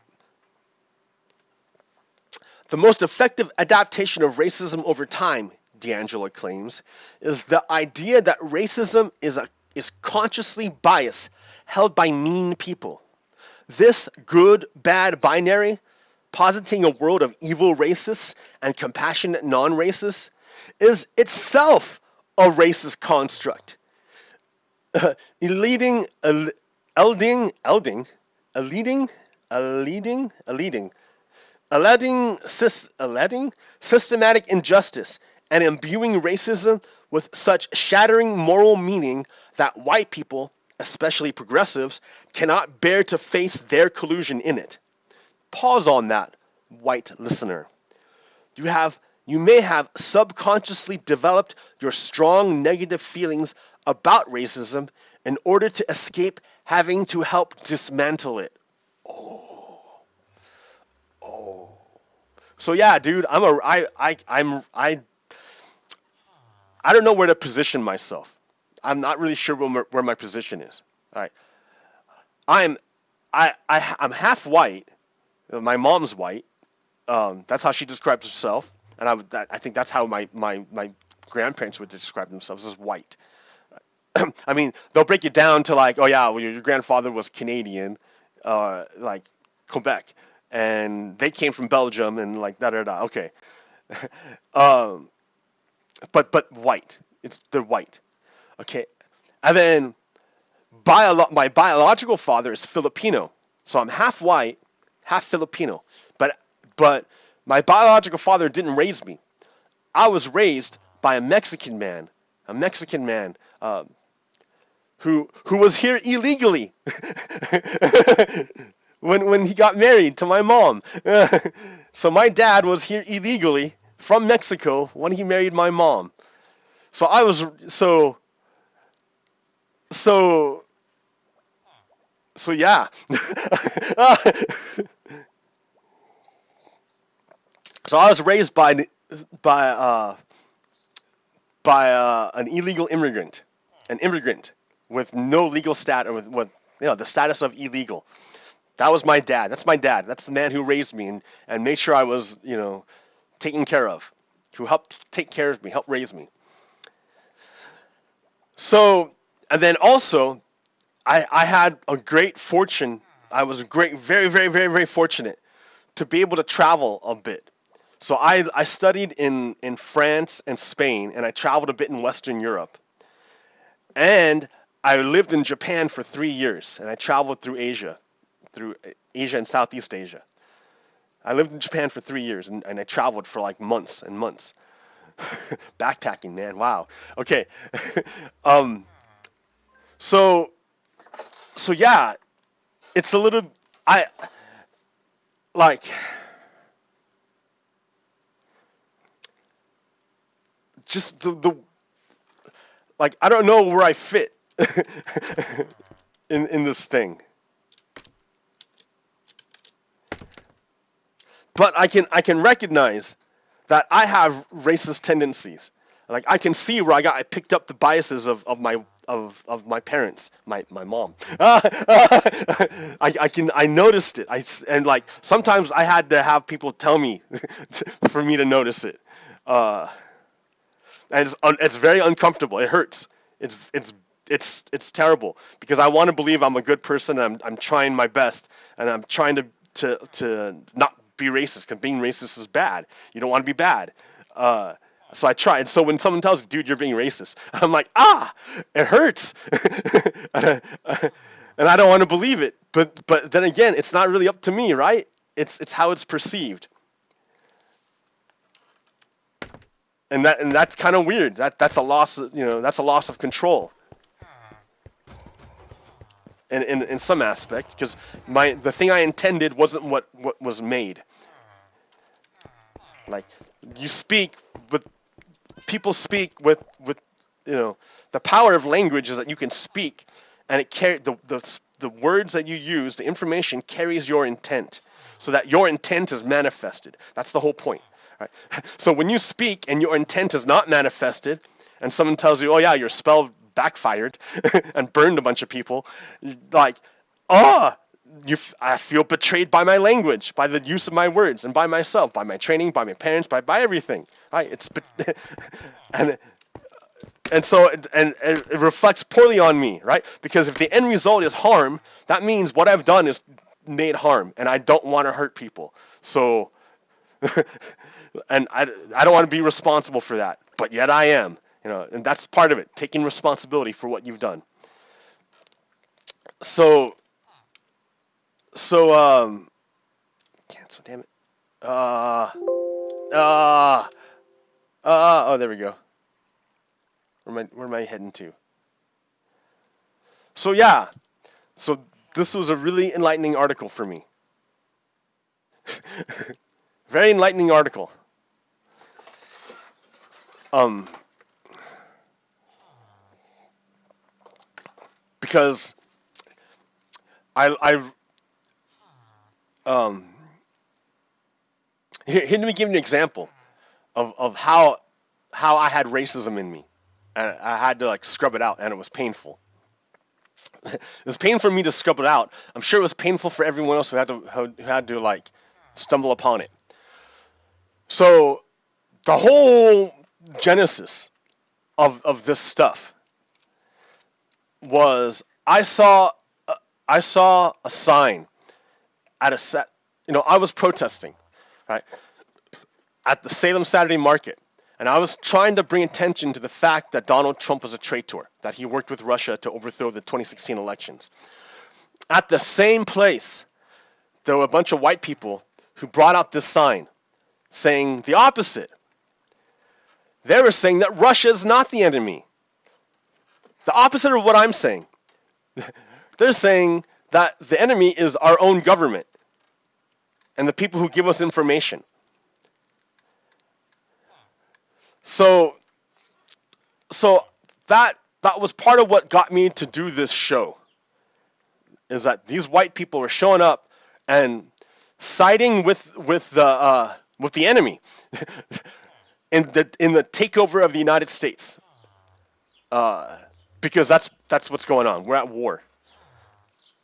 the most effective adaptation of racism over time, D'Angelo claims, is the idea that racism is consciously biased, held by mean people. This good-bad binary, positing a world of evil racists and compassionate non-racists, is itself a racist construct. Eliding systematic injustice and imbuing racism with such shattering moral meaning that white people, especially progressives, cannot bear to face their collusion in it. Pause on that, white listener. You may have subconsciously developed your strong negative feelings about racism in order to escape having to help dismantle it. Oh, oh. So yeah, dude, I don't know where to position myself. I'm not really sure where my position is. All right, I'm I'm half white. My mom's white. That's how she describes herself, and I think that's how my grandparents would describe themselves, as white. I mean, they'll break it down to like, oh yeah, well, your grandfather was Canadian, like Quebec, and they came from Belgium, and like da da da. Okay, um, but white. They're white. Okay, and then my biological father is Filipino, so I'm half white, half Filipino. But my biological father didn't raise me. I was raised by a Mexican man, who was here illegally when he got married to my mom. So my dad was here illegally from Mexico when he married my mom. So I was so yeah. So I was raised by uh, an illegal immigrant, an immigrant with no legal status, with the status of illegal. That was my dad. That's my dad. That's the man who raised me and made sure I was, taken care of, who helped take care of me, helped raise me. So, and then also, I had a great fortune. I was very, very, very, very fortunate to be able to travel a bit. So I studied in France and Spain, and I traveled a bit in Western Europe. And I lived in Japan for 3 years, and I traveled through Asia and Southeast Asia. I lived in Japan for 3 years, and I traveled for like months and months. Backpacking, man, wow. Okay. um, so yeah, it's a little, I, like, just like, I don't know where I fit in this thing. But I can recognize that I have racist tendencies. Like, I can see where I picked up the biases of my parents, my mom. I noticed it. And like, sometimes I had to have people tell me for me to notice it. And it's very uncomfortable. It hurts. It's terrible because I want to believe I'm a good person, and I'm trying my best, and I'm trying to not be racist, because being racist is bad. You don't want to be bad. So I try. And so when someone tells me, dude, you're being racist, I'm like, it hurts. And I don't want to believe it. But then again, it's not really up to me, right? It's how it's perceived. And that's kind of weird. That's a loss, that's a loss of control. In some aspect, because the thing I intended wasn't what was made. Like, you speak, but people speak with the power of language is that you can speak, and the words that you use, the information carries your intent, so that your intent is manifested. That's the whole point. Right? So when you speak and your intent is not manifested, and someone tells you, oh yeah, your spell backfired and burned a bunch of people, like, I feel betrayed by my language, by the use of my words, and by myself, by my training, by my parents, by everything. Right? And so it reflects poorly on me, right? Because if the end result is harm, that means what I've done is made harm, and I don't want to hurt people. So, and I don't want to be responsible for that, but yet I am. And that's part of it, taking responsibility for what you've done. So cancel, damn it. Oh, there we go. Where am I heading to? So yeah, so this was a really enlightening article for me. Very enlightening article. Because um, here, let me give you an example of how I had racism in me, and I had to like scrub it out, and it was painful. It was painful for me to scrub it out. I'm sure it was painful for everyone else who had to like stumble upon it. So the whole genesis of this stuff was I saw a sign at a set. I was protesting, right, at the Salem Saturday Market, and I was trying to bring attention to the fact that Donald Trump was a traitor, that he worked with Russia to overthrow the 2016 elections. At the same place, there were a bunch of white people who brought out this sign saying the opposite. They were saying that Russia is not the enemy. The opposite of what I'm saying. They're saying that the enemy is our own government and the people who give us information. So that was part of what got me to do this show, is that these white people were showing up and siding with the enemy in the takeover of the United States, because that's what's going on. We're at war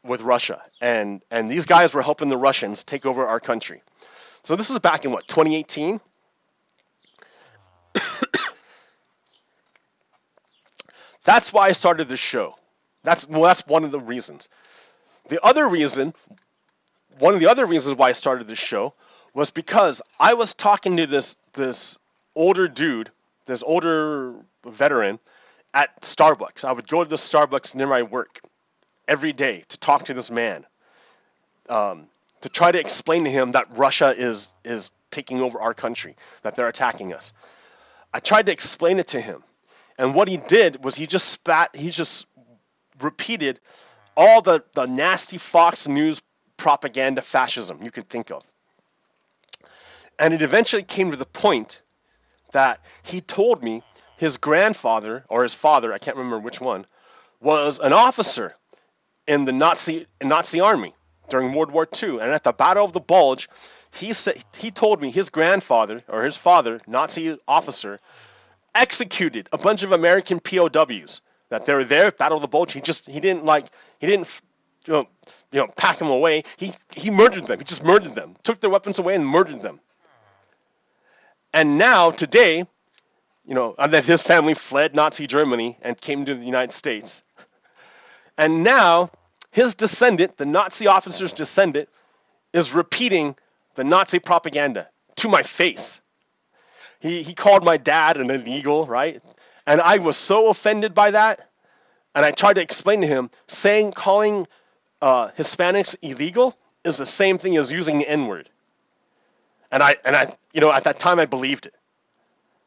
with Russia, and these guys were helping the Russians take over our country. So this is back in what, 2018? That's why I started this show. That's one of the reasons. One of the other reasons why I started this show was because I was talking to this older dude, this older veteran at Starbucks. I would go to the Starbucks near my work every day to talk to this man, to try to explain to him that Russia is taking over our country, that they're attacking us. I tried to explain it to him, and what he did was he just repeated all the nasty Fox News propaganda fascism you could think of. And it eventually came to the point that he told me his grandfather, or his father, I can't remember which one, was an officer in the Nazi army during World War II. And at the Battle of the Bulge, he told me his grandfather, or his father, Nazi officer, executed a bunch of American POWs. That they were there at Battle of the Bulge. He didn't pack them away. He murdered them. He just murdered them. Took their weapons away and murdered them. And now today, and that his family fled Nazi Germany and came to the United States. And now his descendant, the Nazi officer's descendant, is repeating the Nazi propaganda to my face. He called my dad an illegal, right? And I was so offended by that. And I tried to explain to him, calling Hispanics illegal is the same thing as using the N-word. And I at that time I believed it.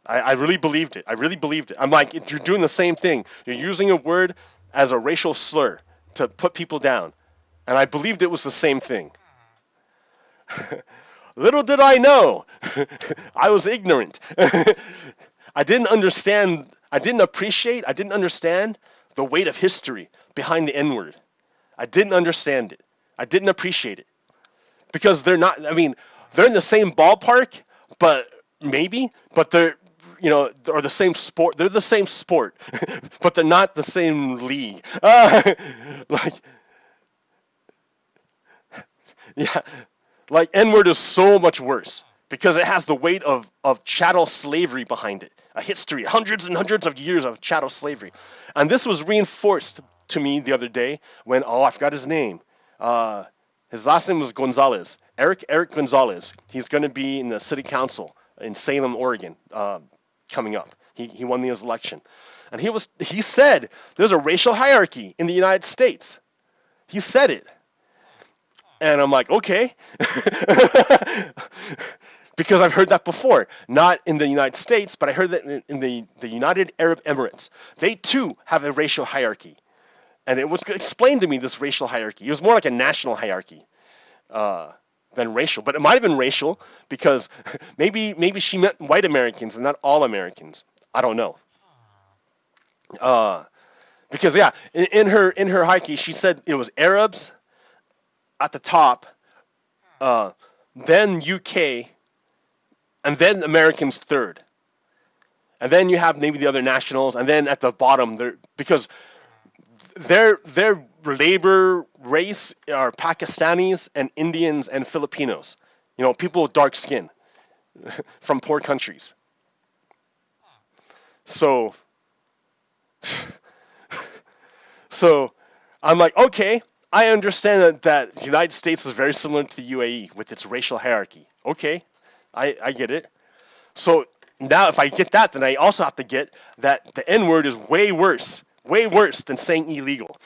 I really believed it. I really believed it. I'm like, you're doing the same thing. You're using a word as a racial slur to put people down. And I believed it was the same thing. Little did I know. I was ignorant. I didn't understand. I didn't understand the weight of history behind the N-word. I didn't understand it. I didn't appreciate it. Because they're not, they're in the same ballpark, but they're, or the same sport. They're the same sport, but they're not the same league. N-word is so much worse because it has the weight of chattel slavery behind it. A history, hundreds and hundreds of years of chattel slavery. And this was reinforced to me the other day when, I forgot his name. His last name was Gonzalez. Eric Gonzalez. He's going to be in the city council in Salem, Oregon, coming up. He won the election. And he said there's a racial hierarchy in the United States. He said it. And I'm like, okay. Because I've heard that before. Not in the United States, but I heard that in the United Arab Emirates. They too have a racial hierarchy. And it was explained to me, this racial hierarchy. It was more like a national hierarchy than racial. But it might have been racial because maybe she meant white Americans and not all Americans. I don't know. Because in her hierarchy, she said it was Arabs, at the top, then UK, and then Americans third. And then you have maybe the other nationals, and then at the bottom, because their labor race are Pakistanis and Indians and Filipinos. You know, people with dark skin from poor countries. So I'm like, okay, I understand that the United States is very similar to the UAE with its racial hierarchy. Okay, I get it. So now if I get that, then I also have to get that the N-word is way worse than saying illegal.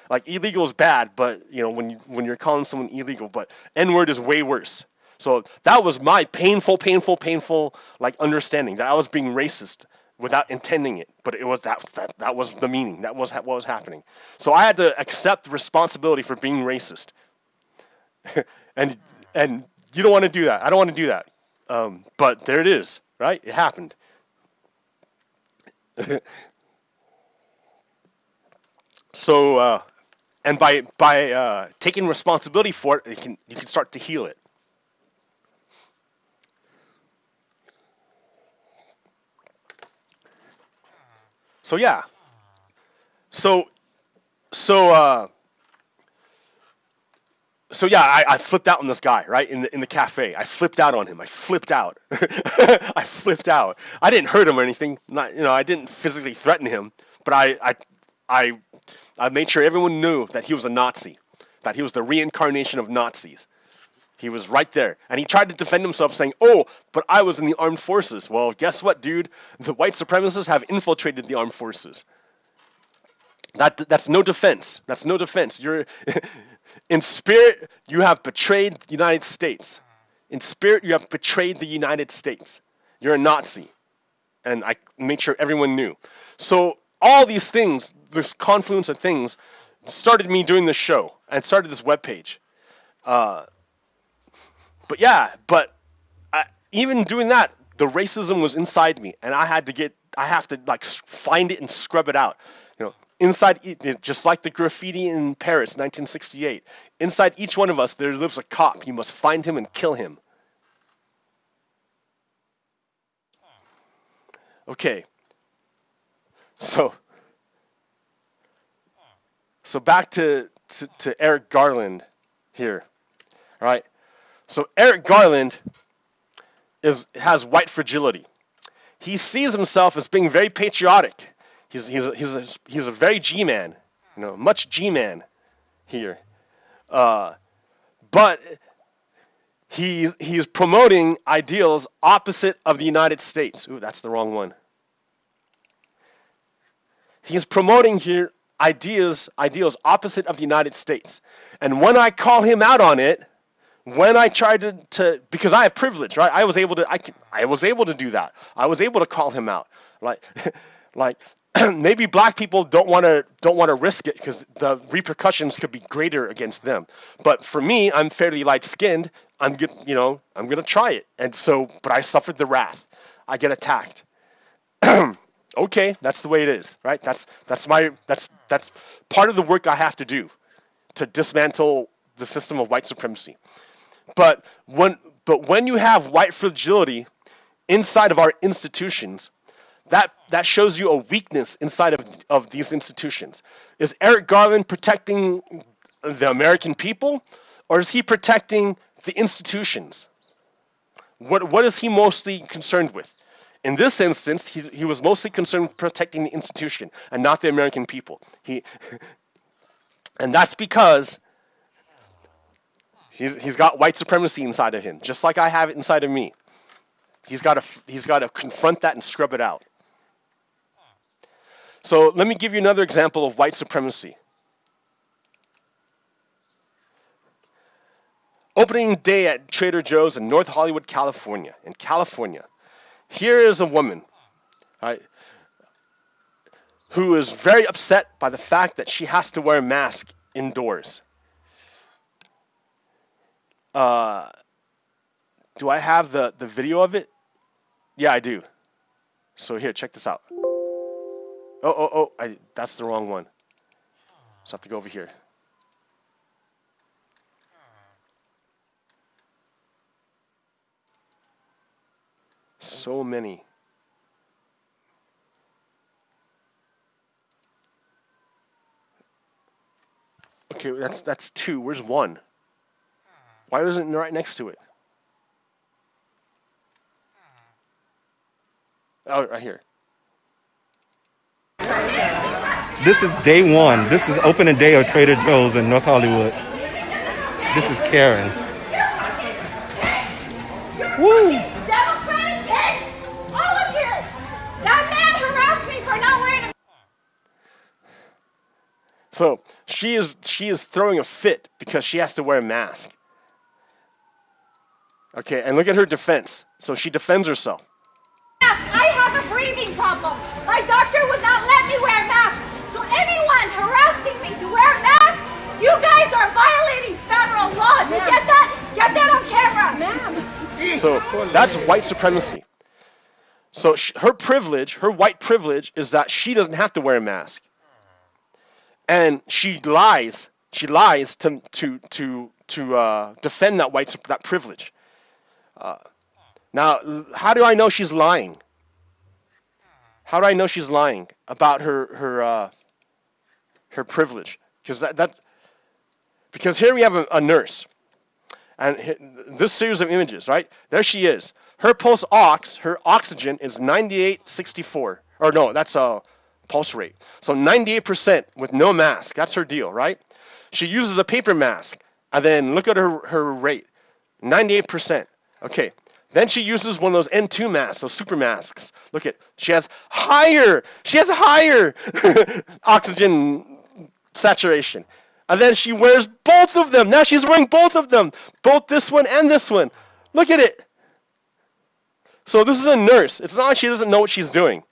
Like illegal is bad, but you know when you're calling someone illegal, but N-word is way worse. So that was my painful like understanding that I was being racist without intending it, but it was that was the meaning. That was what was happening. So I had to accept responsibility for being racist. and you don't want to do that. I don't want to do that. But there it is, right? It happened. So and by taking responsibility for it, you can start to heal it. So yeah. So so uh so yeah, I flipped out on this guy, right? In the cafe. I flipped out on him. I flipped out. I flipped out. I didn't hurt him or anything. Not, you know, I didn't physically threaten him, but I made sure everyone knew that he was a Nazi, that he was the reincarnation of Nazis. He was right there. And he tried to defend himself saying, "Oh, but I was in the armed forces." Well, guess what, dude? The white supremacists have infiltrated the armed forces. That's no defense. That's no defense. You're in spirit, you have betrayed the United States. In spirit, you have betrayed the United States. You're a Nazi. And I made sure everyone knew. So all these things, this confluence of things, started me doing this show and started this webpage. But yeah, even doing that, the racism was inside me, and I have to like find it and scrub it out. You know, inside, just like the graffiti in Paris, 1968. Inside each one of us, there lives a cop. You must find him and kill him. Okay. So back to Eric Garland here. All right. So Eric Garland has white fragility. He sees himself as being very patriotic. He's a very G-man, you know, much G-man here. But he's promoting ideals opposite of the United States. Ooh, that's the wrong one. He's promoting here ideals opposite of the United States. And when I call him out on it, when I tried to because I have privilege, right? I was able to do that. I was able to call him out. Like maybe black people don't want to risk it because the repercussions could be greater against them. But for me, I'm fairly light-skinned. I'm gonna try it. And so, but I suffered the wrath. I get attacked. Okay, that's the way it is, right? That's part of the work I have to do to dismantle the system of white supremacy. But when you have white fragility inside of our institutions, that shows you a weakness inside of these institutions. Is Eric Garland protecting the American people, or is he protecting the institutions? What is he mostly concerned with? In this instance, he was mostly concerned with protecting the institution and not the American people. And that's because he's got white supremacy inside of him, just like I have it inside of me. He's got to confront that and scrub it out. So let me give you another example of white supremacy. Opening day at Trader Joe's in North Hollywood, California. In California, here is a woman, right, who is very upset by the fact that she has to wear a mask indoors. Do I have the video of it? Yeah, I do. So here, check this out. That's the wrong one. So I have to go over here. So many. Okay, that's 2. Where's 1? Why isn't it right next to it? Oh, right here. This is day 1. This is opening day of Trader Joe's in North Hollywood. This is Karen. Woo! Democratic pigs! All of you! That man harassed me for not wearing a... So she is throwing a fit because she has to wear a mask. Okay, and look at her defense. So she defends herself. I have a breathing problem. My doctor would not let me wear a mask. So anyone harassing me to wear a mask, you guys are violating federal law. You get that? Get that on camera. Ma'am. So that's white supremacy. So her privilege, her white privilege, is that she doesn't have to wear a mask, and she lies. She lies to defend that privilege. Now, how do I know she's lying? How do I know she's lying about her privilege? Because here we have a nurse, and this series of images, right? There she is. Her her oxygen is 98/64. Or no, that's a pulse rate. So 98% with no mask. That's her deal, right? She uses a paper mask, and then look at her rate, 98%. Okay. Then she uses one of those N2 masks, those super masks. Look at, she has higher oxygen saturation. And then she wears both of them. Now she's wearing both of them, both this one and this one. Look at it. So this is a nurse. It's not like she doesn't know what she's doing.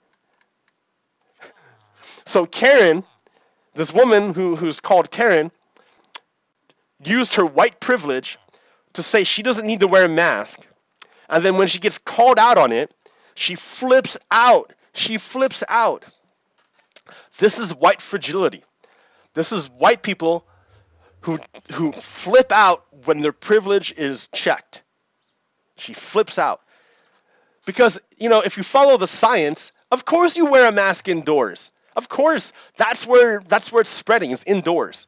So Karen, this woman who's called Karen, used her white privilege to say she doesn't need to wear a mask. And then when she gets called out on it, she flips out. She flips out. This is white fragility. This is white people who flip out when their privilege is checked. She flips out. Because, if you follow the science, of course you wear a mask indoors. Of course, that's where it's spreading, is indoors.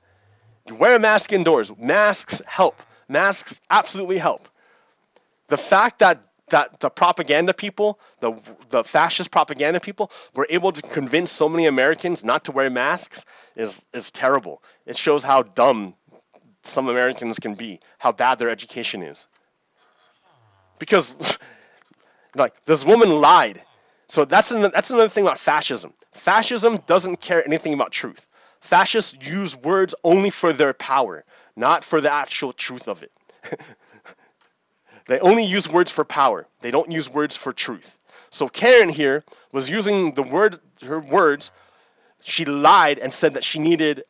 You wear a mask indoors. Masks help. Masks absolutely help. The fact that the propaganda people, the fascist propaganda people, were able to convince so many Americans not to wear masks is terrible. It shows how dumb some Americans can be, how bad their education is. Because, this woman lied. So that's another thing about fascism. Fascism doesn't care anything about truth. Fascists use words only for their power, not for the actual truth of it. They only use words for power. They don't use words for truth. So Karen here was using her words. She lied and said that she needed,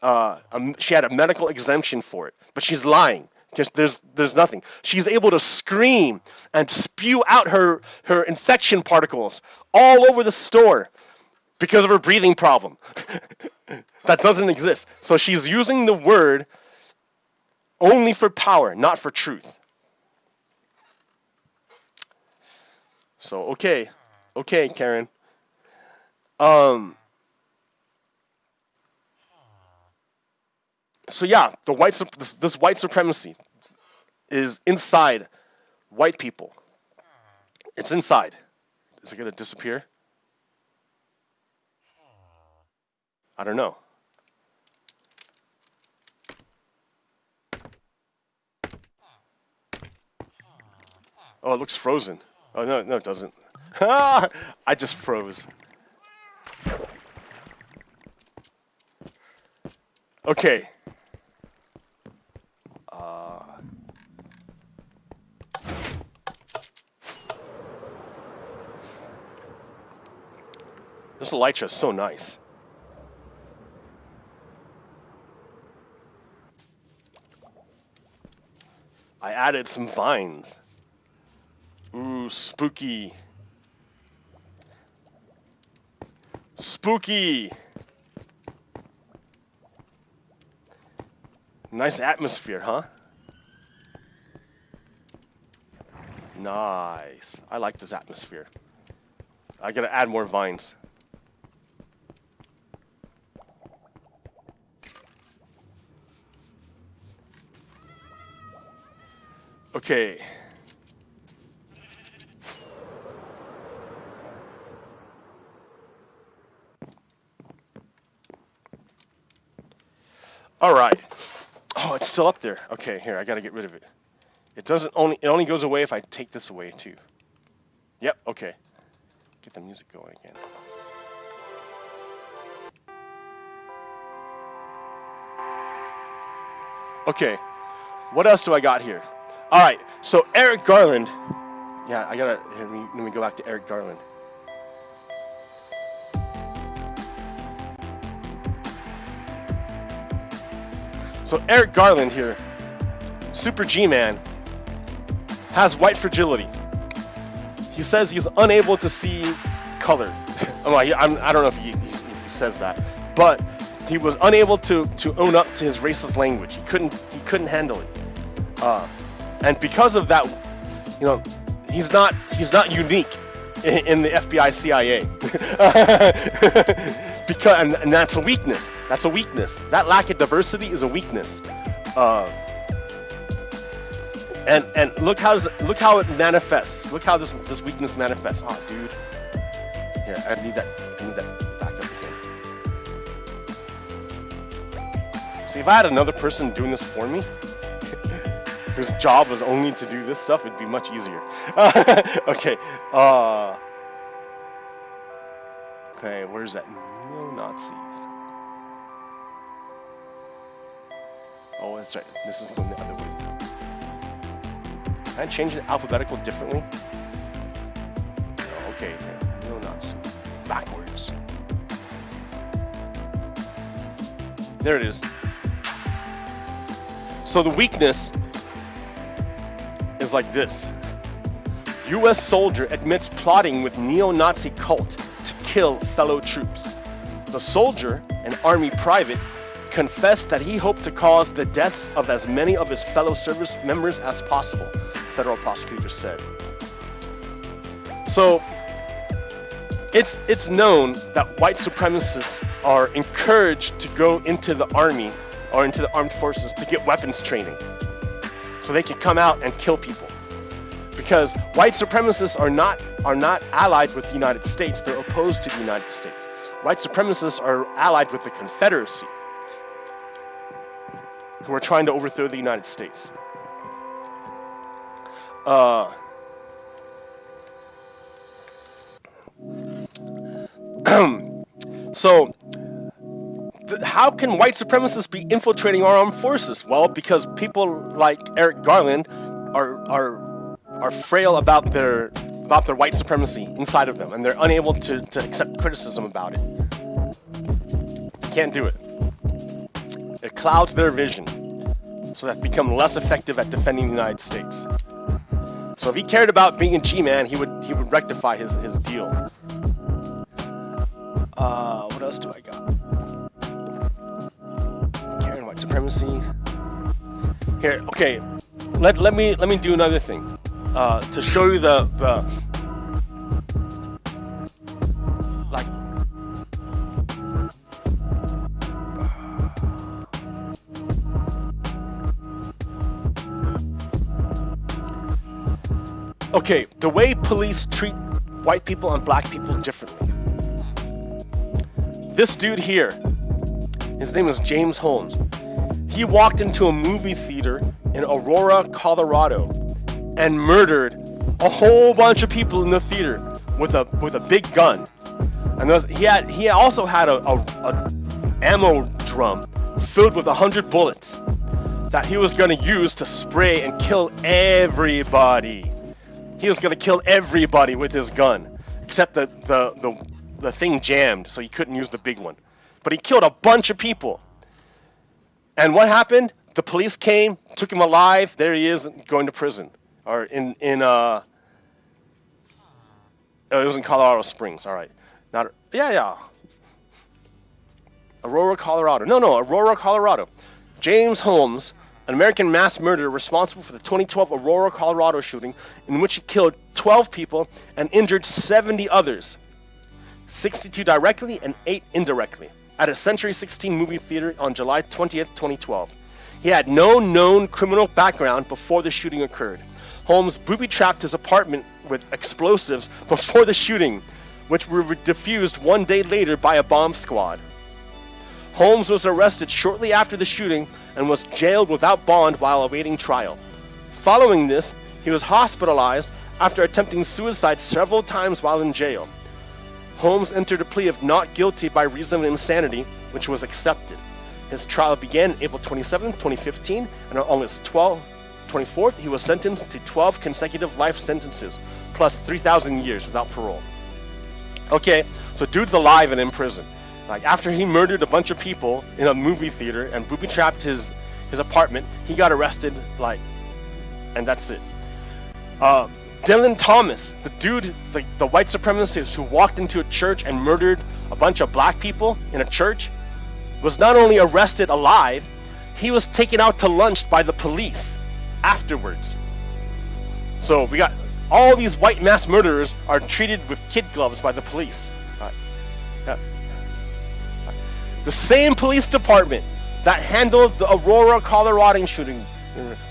she had a medical exemption for it. But she's lying. Because there's nothing. She's able to scream and spew out her infection particles all over the store because of her breathing problem. That doesn't exist. So she's using the word only for power, not for truth. So okay, Karen. So yeah, this white supremacy is inside white people. It's inside. Is it gonna disappear? I don't know. Oh, it looks frozen. Oh no, it doesn't. I just froze. Okay. This elytra is so nice. I added some vines. Ooh, spooky. Spooky. Nice atmosphere, huh? Nice. I like this atmosphere. I gotta add more vines. Okay. All right. Oh, it's still up there. Okay, here, I gotta get rid of it. It only goes away if I take this away too. Yep, okay. Get the music going again. Okay, what else do I got here? All right, so Eric Garland. Yeah, I gotta, let me go back to Eric Garland. So Eric Garland here, Super G-Man, has white fragility. He says he's unable to see color. I don't know if he says that, but he was unable to own up to his racist language. He couldn't handle it, and because of that, you know, he's not unique in the FBI CIA. Because and that's a weakness. That's a weakness. That lack of diversity is a weakness. And look how it manifests. Look how this weakness manifests. Oh, dude. Here, I need that back up again. See, if I had another person doing this for me, whose job was only to do this stuff, it'd be much easier. Okay. Okay, where's that? Neo-Nazis. Oh, that's right. This is going the other way. Can I change it alphabetical differently? Oh, okay, neo-Nazis. Backwards. There it is. So the weakness is like this. U.S. soldier admits plotting with neo-Nazi cult to kill fellow troops. The soldier, an army private, confessed that he hoped to cause the deaths of as many of his fellow service members as possible, federal prosecutors said. So, it's known that white supremacists are encouraged to go into the army or into the armed forces to get weapons training, so they can come out and kill people. Because white supremacists are not allied with the United States; they're opposed to the United States. White supremacists are allied with the Confederacy, who are trying to overthrow the United States. So, how can white supremacists be infiltrating our armed forces? Well, because people like Eric Garland are frail about their white supremacy inside of them, and they're unable to accept criticism about it. They can't do it. It clouds their vision, so that they become less effective at defending the United States. So if he cared about being a G-man, he would rectify his deal. What else do I got? Caring white supremacy. Here, okay. Let me do another thing to show you the like. Okay, the way police treat white people and black people differently. This dude here, his name is James Holmes. He walked into a movie theater in Aurora, Colorado, and murdered a whole bunch of people in the theater with a big gun. And he also had a ammo drum filled with 100 bullets that he was going to use to spray and kill everybody. He was going to kill everybody with his gun, except the thing jammed, so he couldn't use the big one. But he killed a bunch of people. And what happened? The police came, took him alive. There he is, going to prison, or it was in Colorado Springs. All right, Aurora, Colorado. No, Aurora, Colorado. James Holmes an American mass murderer responsible for the 2012 Aurora, Colorado shooting, in which he killed 12 people and injured 70 others, 62 directly and 8 indirectly, at a Century 16 movie theater on July 20th, 2012. He had no known criminal background before the shooting occurred. Holmes booby-trapped his apartment with explosives before the shooting, which were defused one day later by a bomb squad. Holmes was arrested shortly after the shooting and was jailed without bond while awaiting trial. Following this, he was hospitalized after attempting suicide several times while in jail. Holmes entered a plea of not guilty by reason of insanity, which was accepted. His trial began April 27, 2015, and on August 24th, he was sentenced to 12 consecutive life sentences, plus 3,000 years without parole. Okay, so dude's alive and in prison. Like, after he murdered a bunch of people in a movie theater and booby-trapped his apartment, he got arrested, like, and that's it. Dylan Thomas, the dude, the white supremacist who walked into a church and murdered a bunch of black people in a church, was not only arrested alive, he was taken out to lunch by the police afterwards. So we got all these white mass murderers are treated with kid gloves by the police. The same police department that handled the Aurora, Colorado shooting,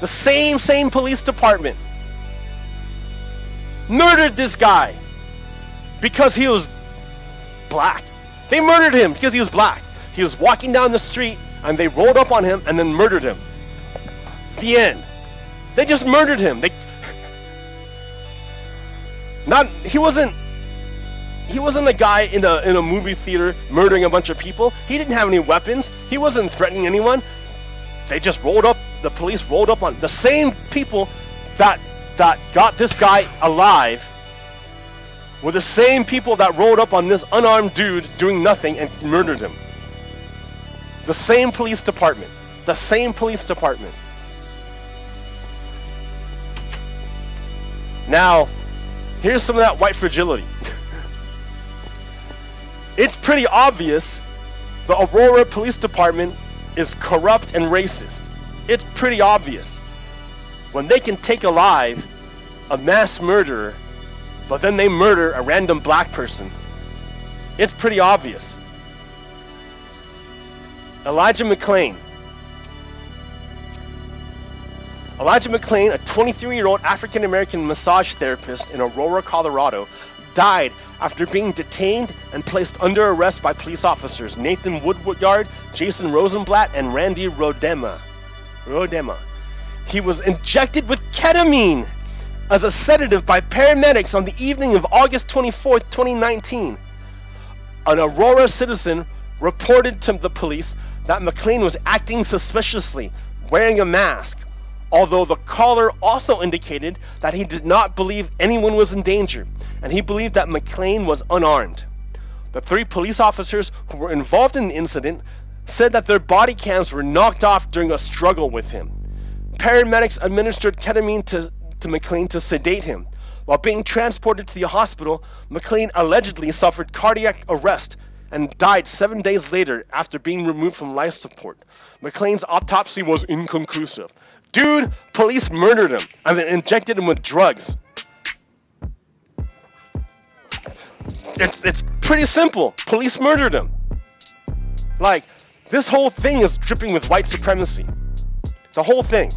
the same police department murdered this guy because he was black. They murdered him because he was black. He was walking down the street and they rolled up on him and then murdered him. The end. They just murdered him. He wasn't a guy in a movie theater murdering a bunch of people. He didn't have any weapons. He wasn't threatening anyone. They just rolled up. The police rolled up on the same people that got this guy alive. Were the same people that rolled up on this unarmed dude doing nothing and murdered him. The same police department. The same police department. Now, here's some of that white fragility. It's pretty obvious the Aurora Police Department is corrupt and racist. It's pretty obvious. When they can take alive a mass murderer, but then they murder a random black person, it's pretty obvious. Elijah McClain, a 23-year-old African-American massage therapist in Aurora, Colorado, died after being detained and placed under arrest by police officers Nathan Woodyard, Jason Rosenblatt, and Randy Rodema. He was injected with ketamine as a sedative by paramedics on the evening of August 24th, 2019. An Aurora citizen reported to the police that McClain was acting suspiciously, wearing a mask, although the caller also indicated that he did not believe anyone was in danger, and he believed that McClain was unarmed. The 3 police officers who were involved in the incident said that their body cams were knocked off during a struggle with him. Paramedics administered ketamine to McClain to sedate him. While being transported to the hospital, McClain allegedly suffered cardiac arrest and died 7 days later after being removed from life support. McClain's autopsy was inconclusive. Dude, police murdered him and then injected him with drugs. It's pretty simple. Police murdered him. Like, this whole thing is dripping with white supremacy. The whole thing.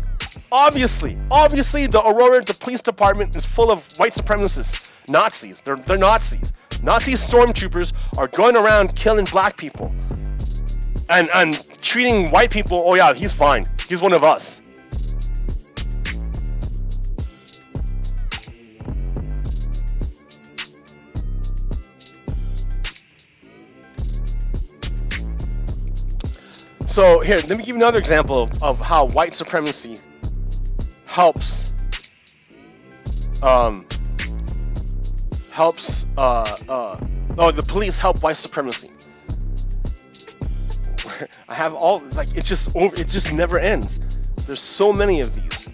Obviously, the Aurora, the police department is full of white supremacists. Nazis. They're Nazis. Nazi stormtroopers are going around killing black people. And treating white people, oh yeah, he's fine. He's one of us. So here, let me give you another example of how white supremacy helps the police help white supremacy. I have all, like, it just never ends. There's so many of these.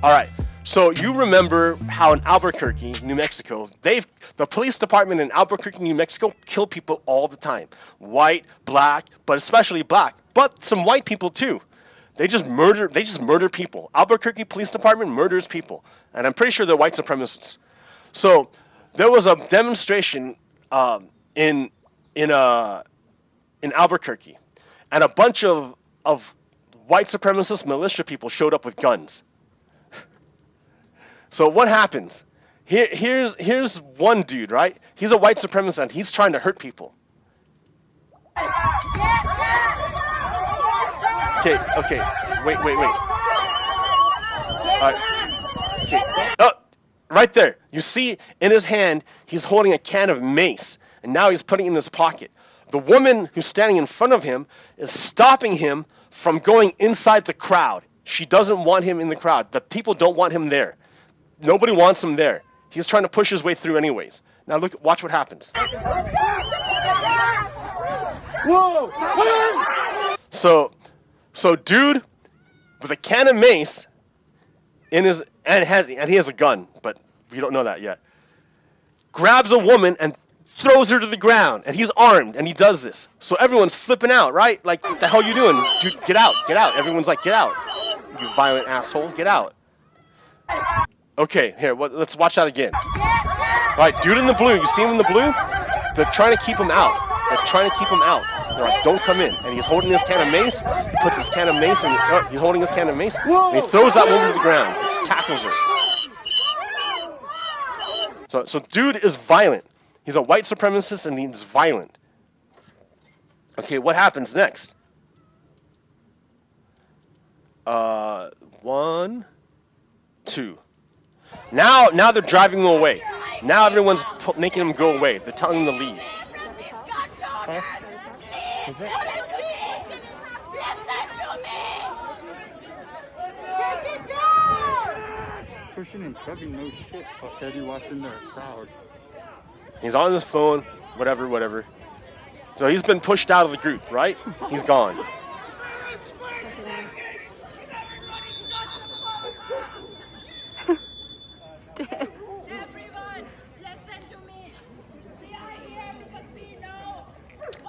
All right. So you remember how in Albuquerque, New Mexico, the police department in Albuquerque, New Mexico, kill people all the time. White, black, but especially black. but some white people too. They just murder people. Albuquerque Police Department murders people, and I'm pretty sure they're white supremacists. So there was a demonstration in Albuquerque, and a bunch of white supremacist militia people showed up with guns. So what happens? Here's one dude, right? He's a white supremacist and he's trying to hurt people. Okay, wait. Okay, oh, right there. You see in his hand, he's holding a can of mace, and now he's putting it in his pocket. The woman who's standing in front of him is stopping him from going inside the crowd. She doesn't want him in the crowd. The people don't want him there. Nobody wants him there. He's trying to push his way through anyways. Now watch what happens. Whoa! So dude with a can of mace in his and he has a gun, but we don't know that yet. Grabs a woman and throws her to the ground, and he's armed, and he does this. So everyone's flipping out, right? Like, what the hell you doing? Dude, get out. Everyone's like, get out. You violent assholes, get out. Okay, here, let's watch that again. Alright, dude in the blue, you see him in the blue? They're trying to keep him out. They're like, don't come in. And he's holding his can of mace. He puts his can of mace in. He's holding his can of mace. And he throws that woman to the ground. He tackles her. So dude is violent. He's a white supremacist and he's violent. Okay, what happens next? 1, 2. Now they're driving him away. Now everyone's making him go away. They're telling him to leave. Pushing and shoving, no shit. Already watching their crowd. He's on his phone, whatever. So he's been pushed out of the group, right? He's gone.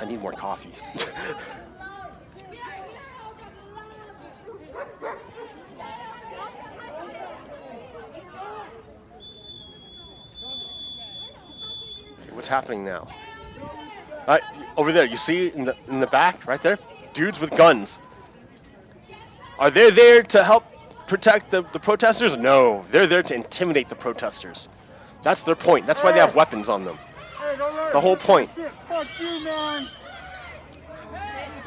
I need more coffee. What's happening now? Right, over there, you see in the back, right there? Dudes with guns. Are they there to help protect the protesters? No, they're there to intimidate the protesters. That's their point. That's why they have weapons on them. The whole point. Fuck you, man.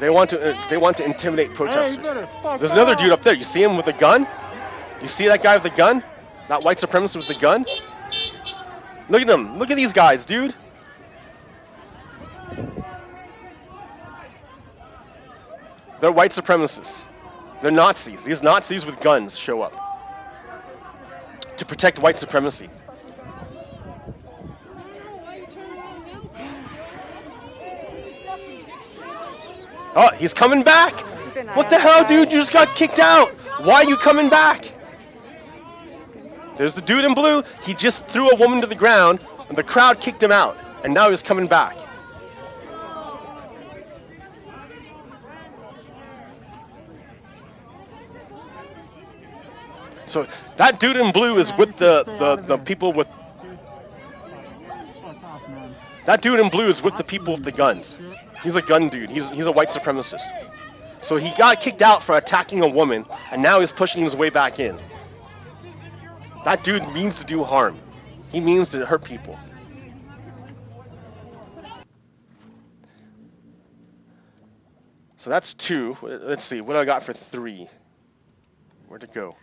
They want to intimidate protesters. There's another dude up there. You see him with a gun? You see that guy with a gun? That white supremacist with the gun? Look at them. Look at these guys, dude. They're white supremacists. They're Nazis. These Nazis with guns show up to protect white supremacy. Oh, he's coming back! What the hell, dude? You just got kicked out! Why are you coming back? There's the dude in blue. He just threw a woman to the ground, and the crowd kicked him out. And now he's coming back. So that dude in blue is with the people with... That dude in blue is with the people with the guns. He's a gun dude. He's a white supremacist. So he got kicked out for attacking a woman, and now he's pushing his way back in. That dude means to do harm. He means to hurt people. So that's 2. Let's see. What do I got for 3? Where'd it go?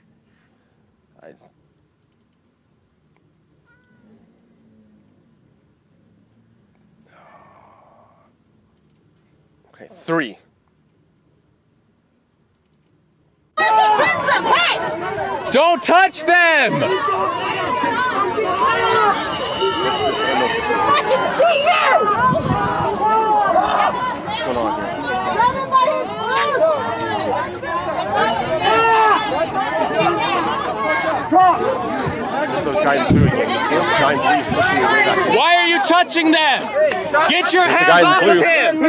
Okay, 3. Don't touch them! What's this? I don't know what this is. What's going on here? There's the guy in blue again. You see him? The guy in blue is pushing his way back in. Why are you touching them? Get your There's the hands guy in off blue. of him!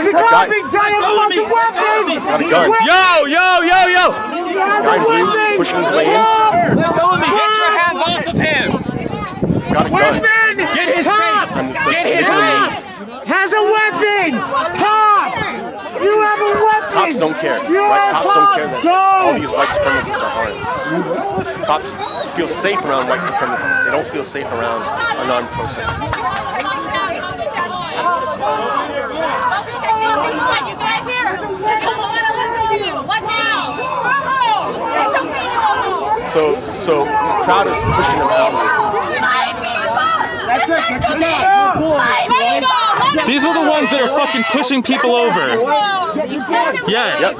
He's got a gun. Yo, yo, yo, yo! Guy in blue pushing his way in. Get your hands off of him! He's got a gun. Get his face! And Get his face! Has a weapon! Cop! You have a weapon! Cops don't care, right? Cops don't care that all these white supremacists are armed. Cops feel safe around white supremacists. They don't feel safe around unarmed protesters. So the crowd is pushing them out. These are the ones that are fucking pushing people over. Yes. Yep.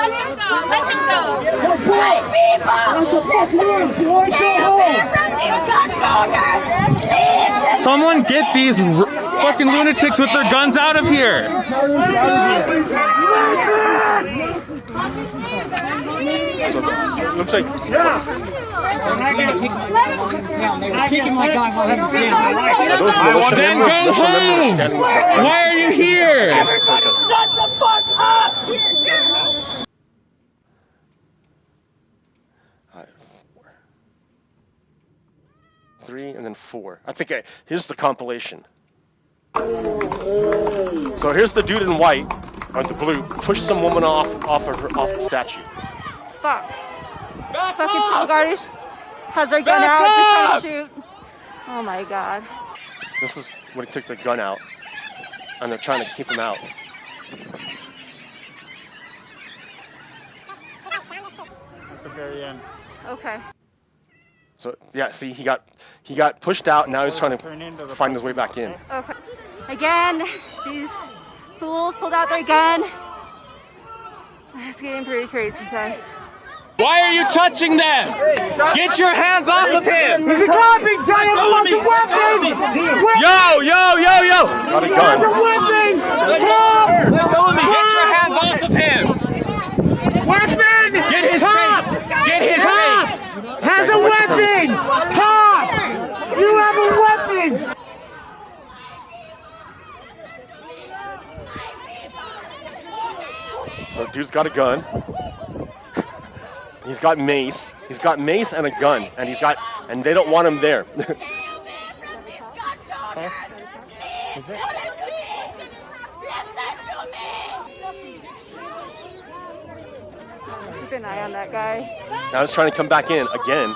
Someone get these fucking lunatics with their guns out of here. So it looks like are those militia Then members? go Militia members are standing with their arms Why are you here? against the protesters. Shut the fuck up! All right, 4, 3, and then 4. I think here's the compilation. So here's the dude in white, or the blue, pushed some woman off the statue. Fuck. Fucking Guardish has their gun out. They're trying to shoot. Oh my god. This is when he took the gun out, and they're trying to keep him out. At the very end. Okay. So yeah, see, he got pushed out, and now he's trying to find his way back in. Okay. Again, these fools pulled out their gun. It's getting pretty crazy, guys. Why are you touching them? Get your hands off of him! He's a cop! He's got a fucking weapon! Yo, yo, yo, yo! He's got a He has a gun. weapon! Get your hands off of him! Weapon! Get his face! Get his face! Has Guy's a a white weapon! supremacist. Cop! You have a weapon! So dude's got a gun. He's got mace. He's got mace and a gun, and they don't want him there. Keep an eye on that guy. Now he's trying to come back in again.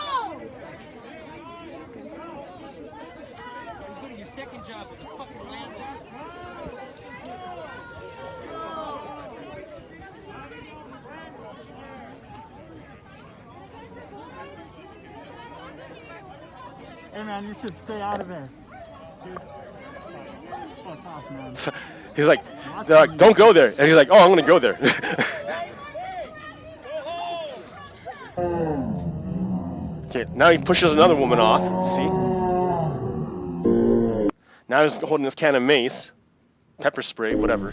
Hey man, you should stay out of there. Dude. Fuck off, man. He's like, they're like, don't go there. And he's like, oh, I'm gonna go there. Okay, now he pushes another woman off. See? Now he's holding this can of mace, pepper spray, whatever.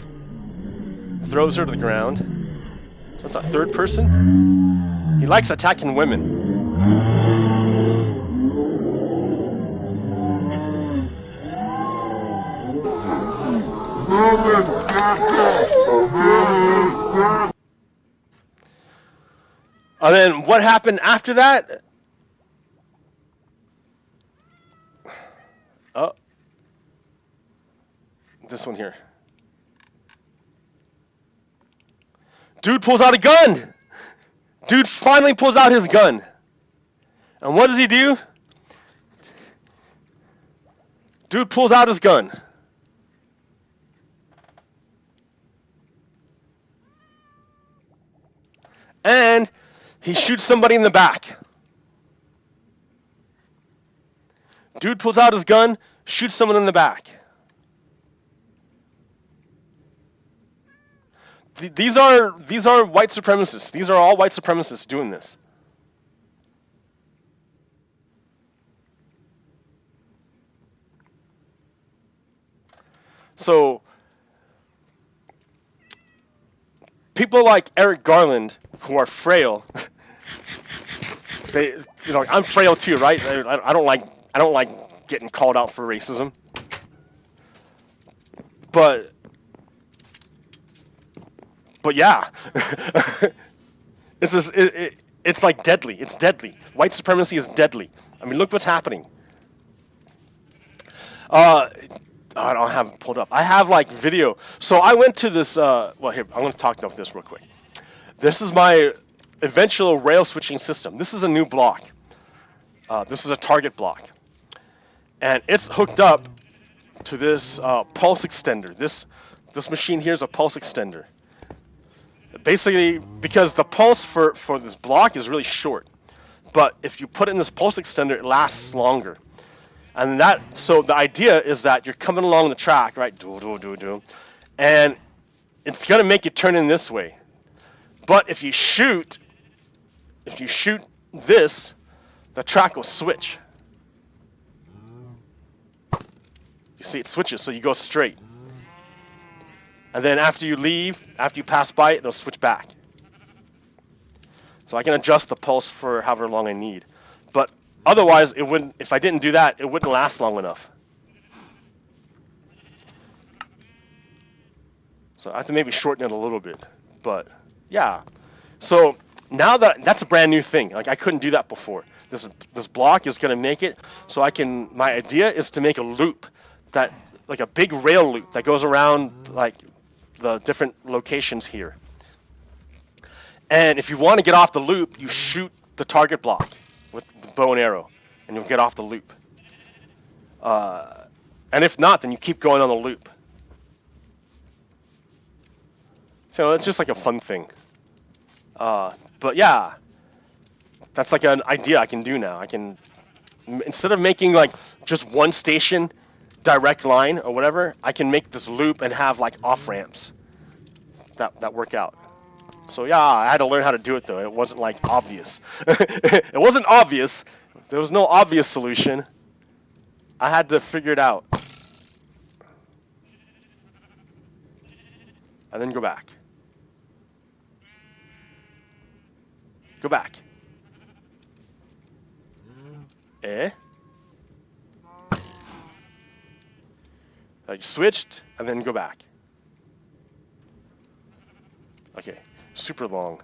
Throws her to the ground. So it's a third person. He likes attacking women. And then what happened after that? Oh. This one here. Dude pulls out a gun! Dude finally pulls out his gun. And what does he do? Dude pulls out his gun. And he shoots somebody in the back. Dude pulls out his gun, shoots someone in the back. These are white supremacists. These are all white supremacists doing this. So people like Eric Garland, who are frail, I'm frail too, right? I don't like I don't like getting called out for racism. But yeah, it's just, it's like deadly. It's deadly. White supremacy is deadly. I mean, look what's happening. I don't have it pulled up. I have like video. So I went to this. Well, here I'm going to talk about this real quick. This is my eventual rail switching system. This is a new block. This is a target block, and it's hooked up to this pulse extender. This machine here is a pulse extender. Basically, because the pulse for this block is really short, but if you put it in this pulse extender, it lasts longer. And so the idea is that you're coming along the track, right? And it's gonna make you turn in this way. But if you shoot this, the track will switch. You see, it switches, so you go straight. And then after you pass by it, it'll switch back. So I can adjust the pulse for however long I need. But otherwise, it wouldn't. If I didn't do that, it wouldn't last long enough. So I have to maybe shorten it a little bit. But yeah. So now that's a brand new thing. Like I couldn't do that before. This block is gonna make it so I can. My idea is to make a loop that, like a big rail loop that goes around like the different locations here. And if you want to get off the loop, you shoot the target block with bow and arrow, and you'll get off the loop. And if not, then you keep going on the loop. So it's just like a fun thing. But yeah, that's like an idea I can do now. I can, instead of making like just one station direct line or whatever, I can make this loop and have like off ramps that work out. So yeah, I had to learn how to do it though. It wasn't like obvious. It wasn't obvious. There was no obvious solution. I had to figure it out. And then go back. Go back. You switched, and then go back. Okay, super long.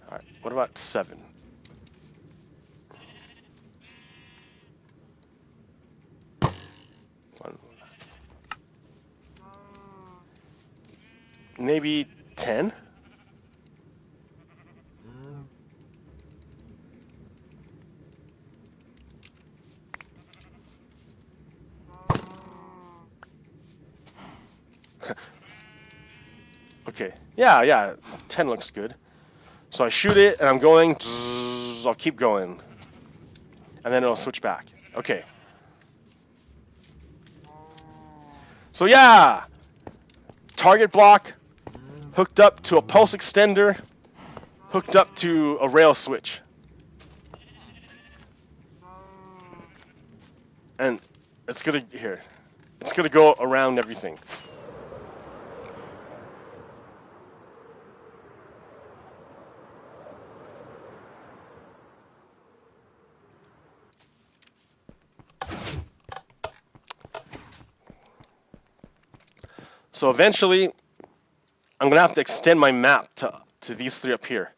Alright, what about 7? Maybe 10? Okay, yeah, 10 looks good. So I shoot it, and I'm going, I'll keep going. And then it'll switch back. Okay. So yeah, target block, hooked up to a pulse extender, hooked up to a rail switch. And it's gonna go around everything. So eventually, I'm gonna have to extend my map to these 3 up here.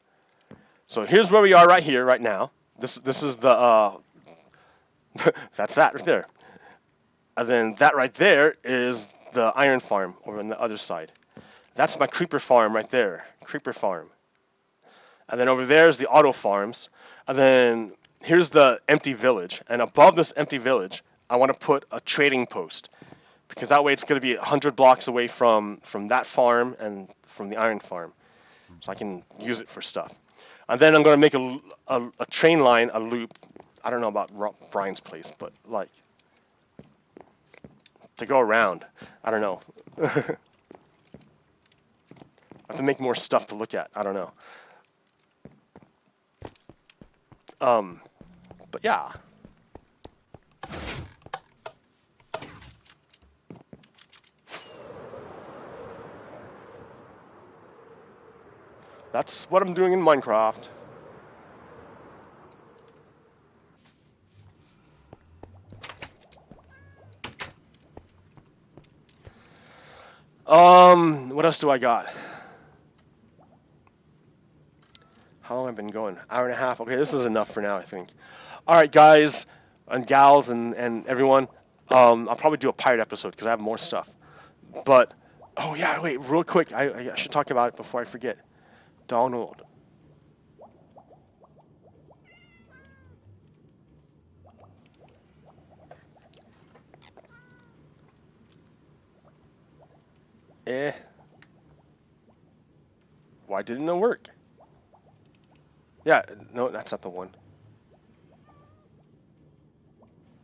So here's where we are right here, right now. This is the that's that right there. And then that right there is the iron farm over on the other side. That's my creeper farm right there, creeper farm. And then over there is the auto farms. And then here's the empty village. And above this empty village, I want to put a trading post, because that way it's going to be 100 blocks away from that farm and from the iron farm. So I can use it for stuff. And then I'm going to make a train line, a loop. I don't know about Brian's place, but like to go around. I don't know. I have to make more stuff to look at. I don't know. But yeah. That's what I'm doing in Minecraft. What else do I got? How long have I been going? Hour and a half. Okay, this is enough for now, I think. All right, guys and gals and everyone. I'll probably do a pirate episode because I have more stuff. But, oh yeah, wait, real quick. I should talk about it before I forget. Donald. Why didn't it work? Yeah, no, that's not the one.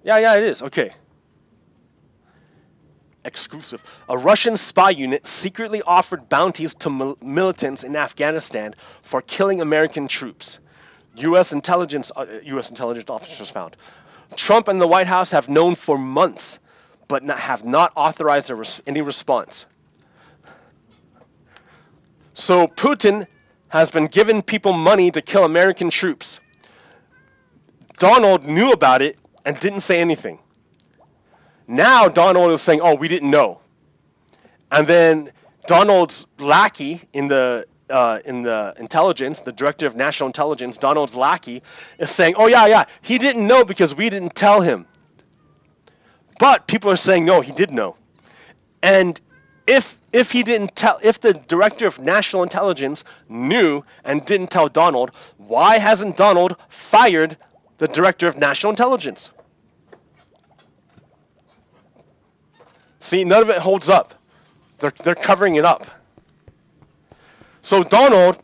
Yeah, it is. Okay. Exclusive. A Russian spy unit secretly offered bounties to militants in Afghanistan for killing American troops. U.S. intelligence officers found. Trump and the White House have known for months, but have not authorized any response. So Putin has been giving people money to kill American troops. Donald knew about it and didn't say anything. Now Donald is saying, "Oh, we didn't know," and then Donald's lackey in the intelligence, the director of national intelligence, Donald's lackey, is saying, "Oh yeah, he didn't know because we didn't tell him." But people are saying, "No, he did know," and if he didn't tell, if the director of national intelligence knew and didn't tell Donald, why hasn't Donald fired the director of national intelligence? See, none of it holds up. They're covering it up. So Donald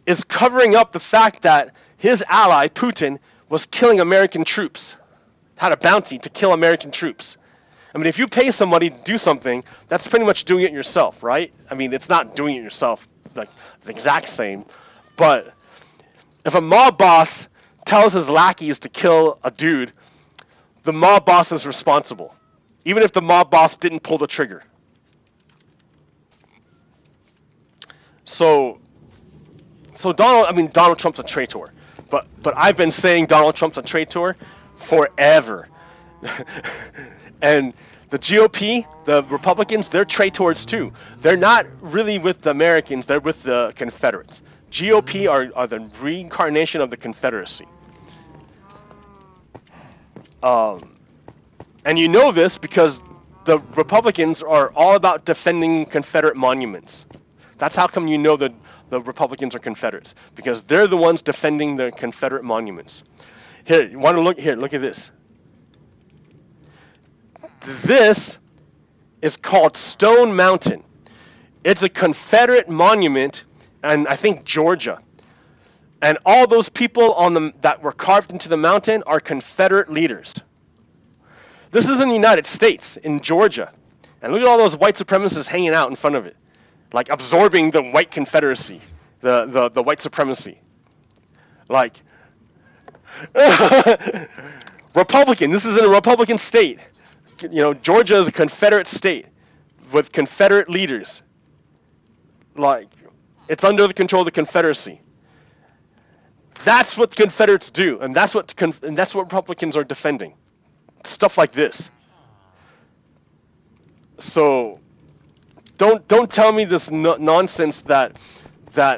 is covering up the fact that his ally, Putin, was killing American troops, had a bounty to kill American troops. I mean, if you pay somebody to do something, that's pretty much doing it yourself, right? I mean, it's not doing it yourself, like the exact same. But if a mob boss tells his lackeys to kill a dude, the mob boss is responsible, even if the mob boss didn't pull the trigger. So Donald Trump's a traitor. But I've been saying Donald Trump's a traitor forever. And the GOP, the Republicans, they're traitors too. They're not really with the Americans, they're with the Confederates. GOP are the reincarnation of the Confederacy. And you know this because the Republicans are all about defending Confederate monuments. That's how come you know that the Republicans are Confederates, because they're the ones defending the Confederate monuments. Here, you want to look here? Look at this. This is called Stone Mountain. It's a Confederate monument, and I think Georgia. And all those people that were carved into the mountain are Confederate leaders. This is in the United States, in Georgia. And look at all those white supremacists hanging out in front of it, like absorbing the white Confederacy, the white supremacy. Like, Republican, this is in a Republican state. You know, Georgia is a Confederate state with Confederate leaders. Like, it's under the control of the Confederacy. That's what the Confederates do, and that's what Republicans are defending. Stuff like this. So don't tell me this nonsense that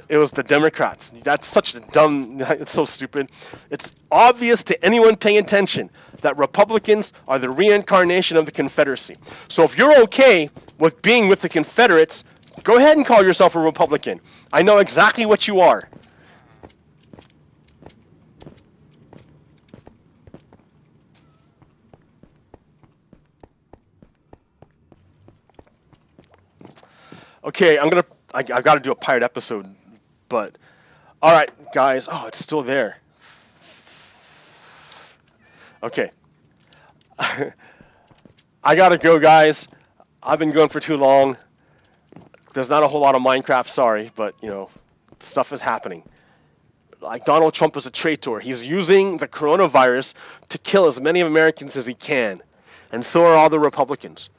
it was the Democrats. That's such a dumb. It's so stupid. It's obvious to anyone paying attention that Republicans are the reincarnation of the Confederacy. So if you're okay with being with the Confederates, go ahead and call yourself a Republican. I know exactly what you are. Okay, I got to do a pirate episode, but all right, guys. Oh, it's still there. Okay. I got to go, guys. I've been going for too long. There's not a whole lot of Minecraft, sorry, but you know, stuff is happening. Like, Donald Trump is a traitor. He's using the coronavirus to kill as many Americans as he can, and so are all the Republicans.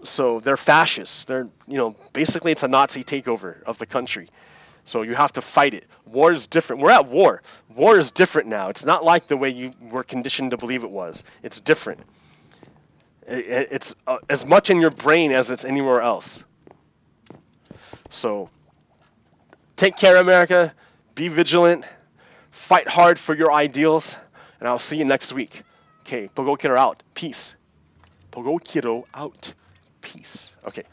So they're fascists. They're, you know, basically it's a Nazi takeover of the country. So you have to fight it. War is different. We're at war. War is different now. It's not like the way you were conditioned to believe it was. It's different. It's as much in your brain as it's anywhere else. So take care, America. Be vigilant. Fight hard for your ideals. And I'll see you next week. Okay, PoGokeRo out. Peace. PoGokeRo out. Peace. Okay.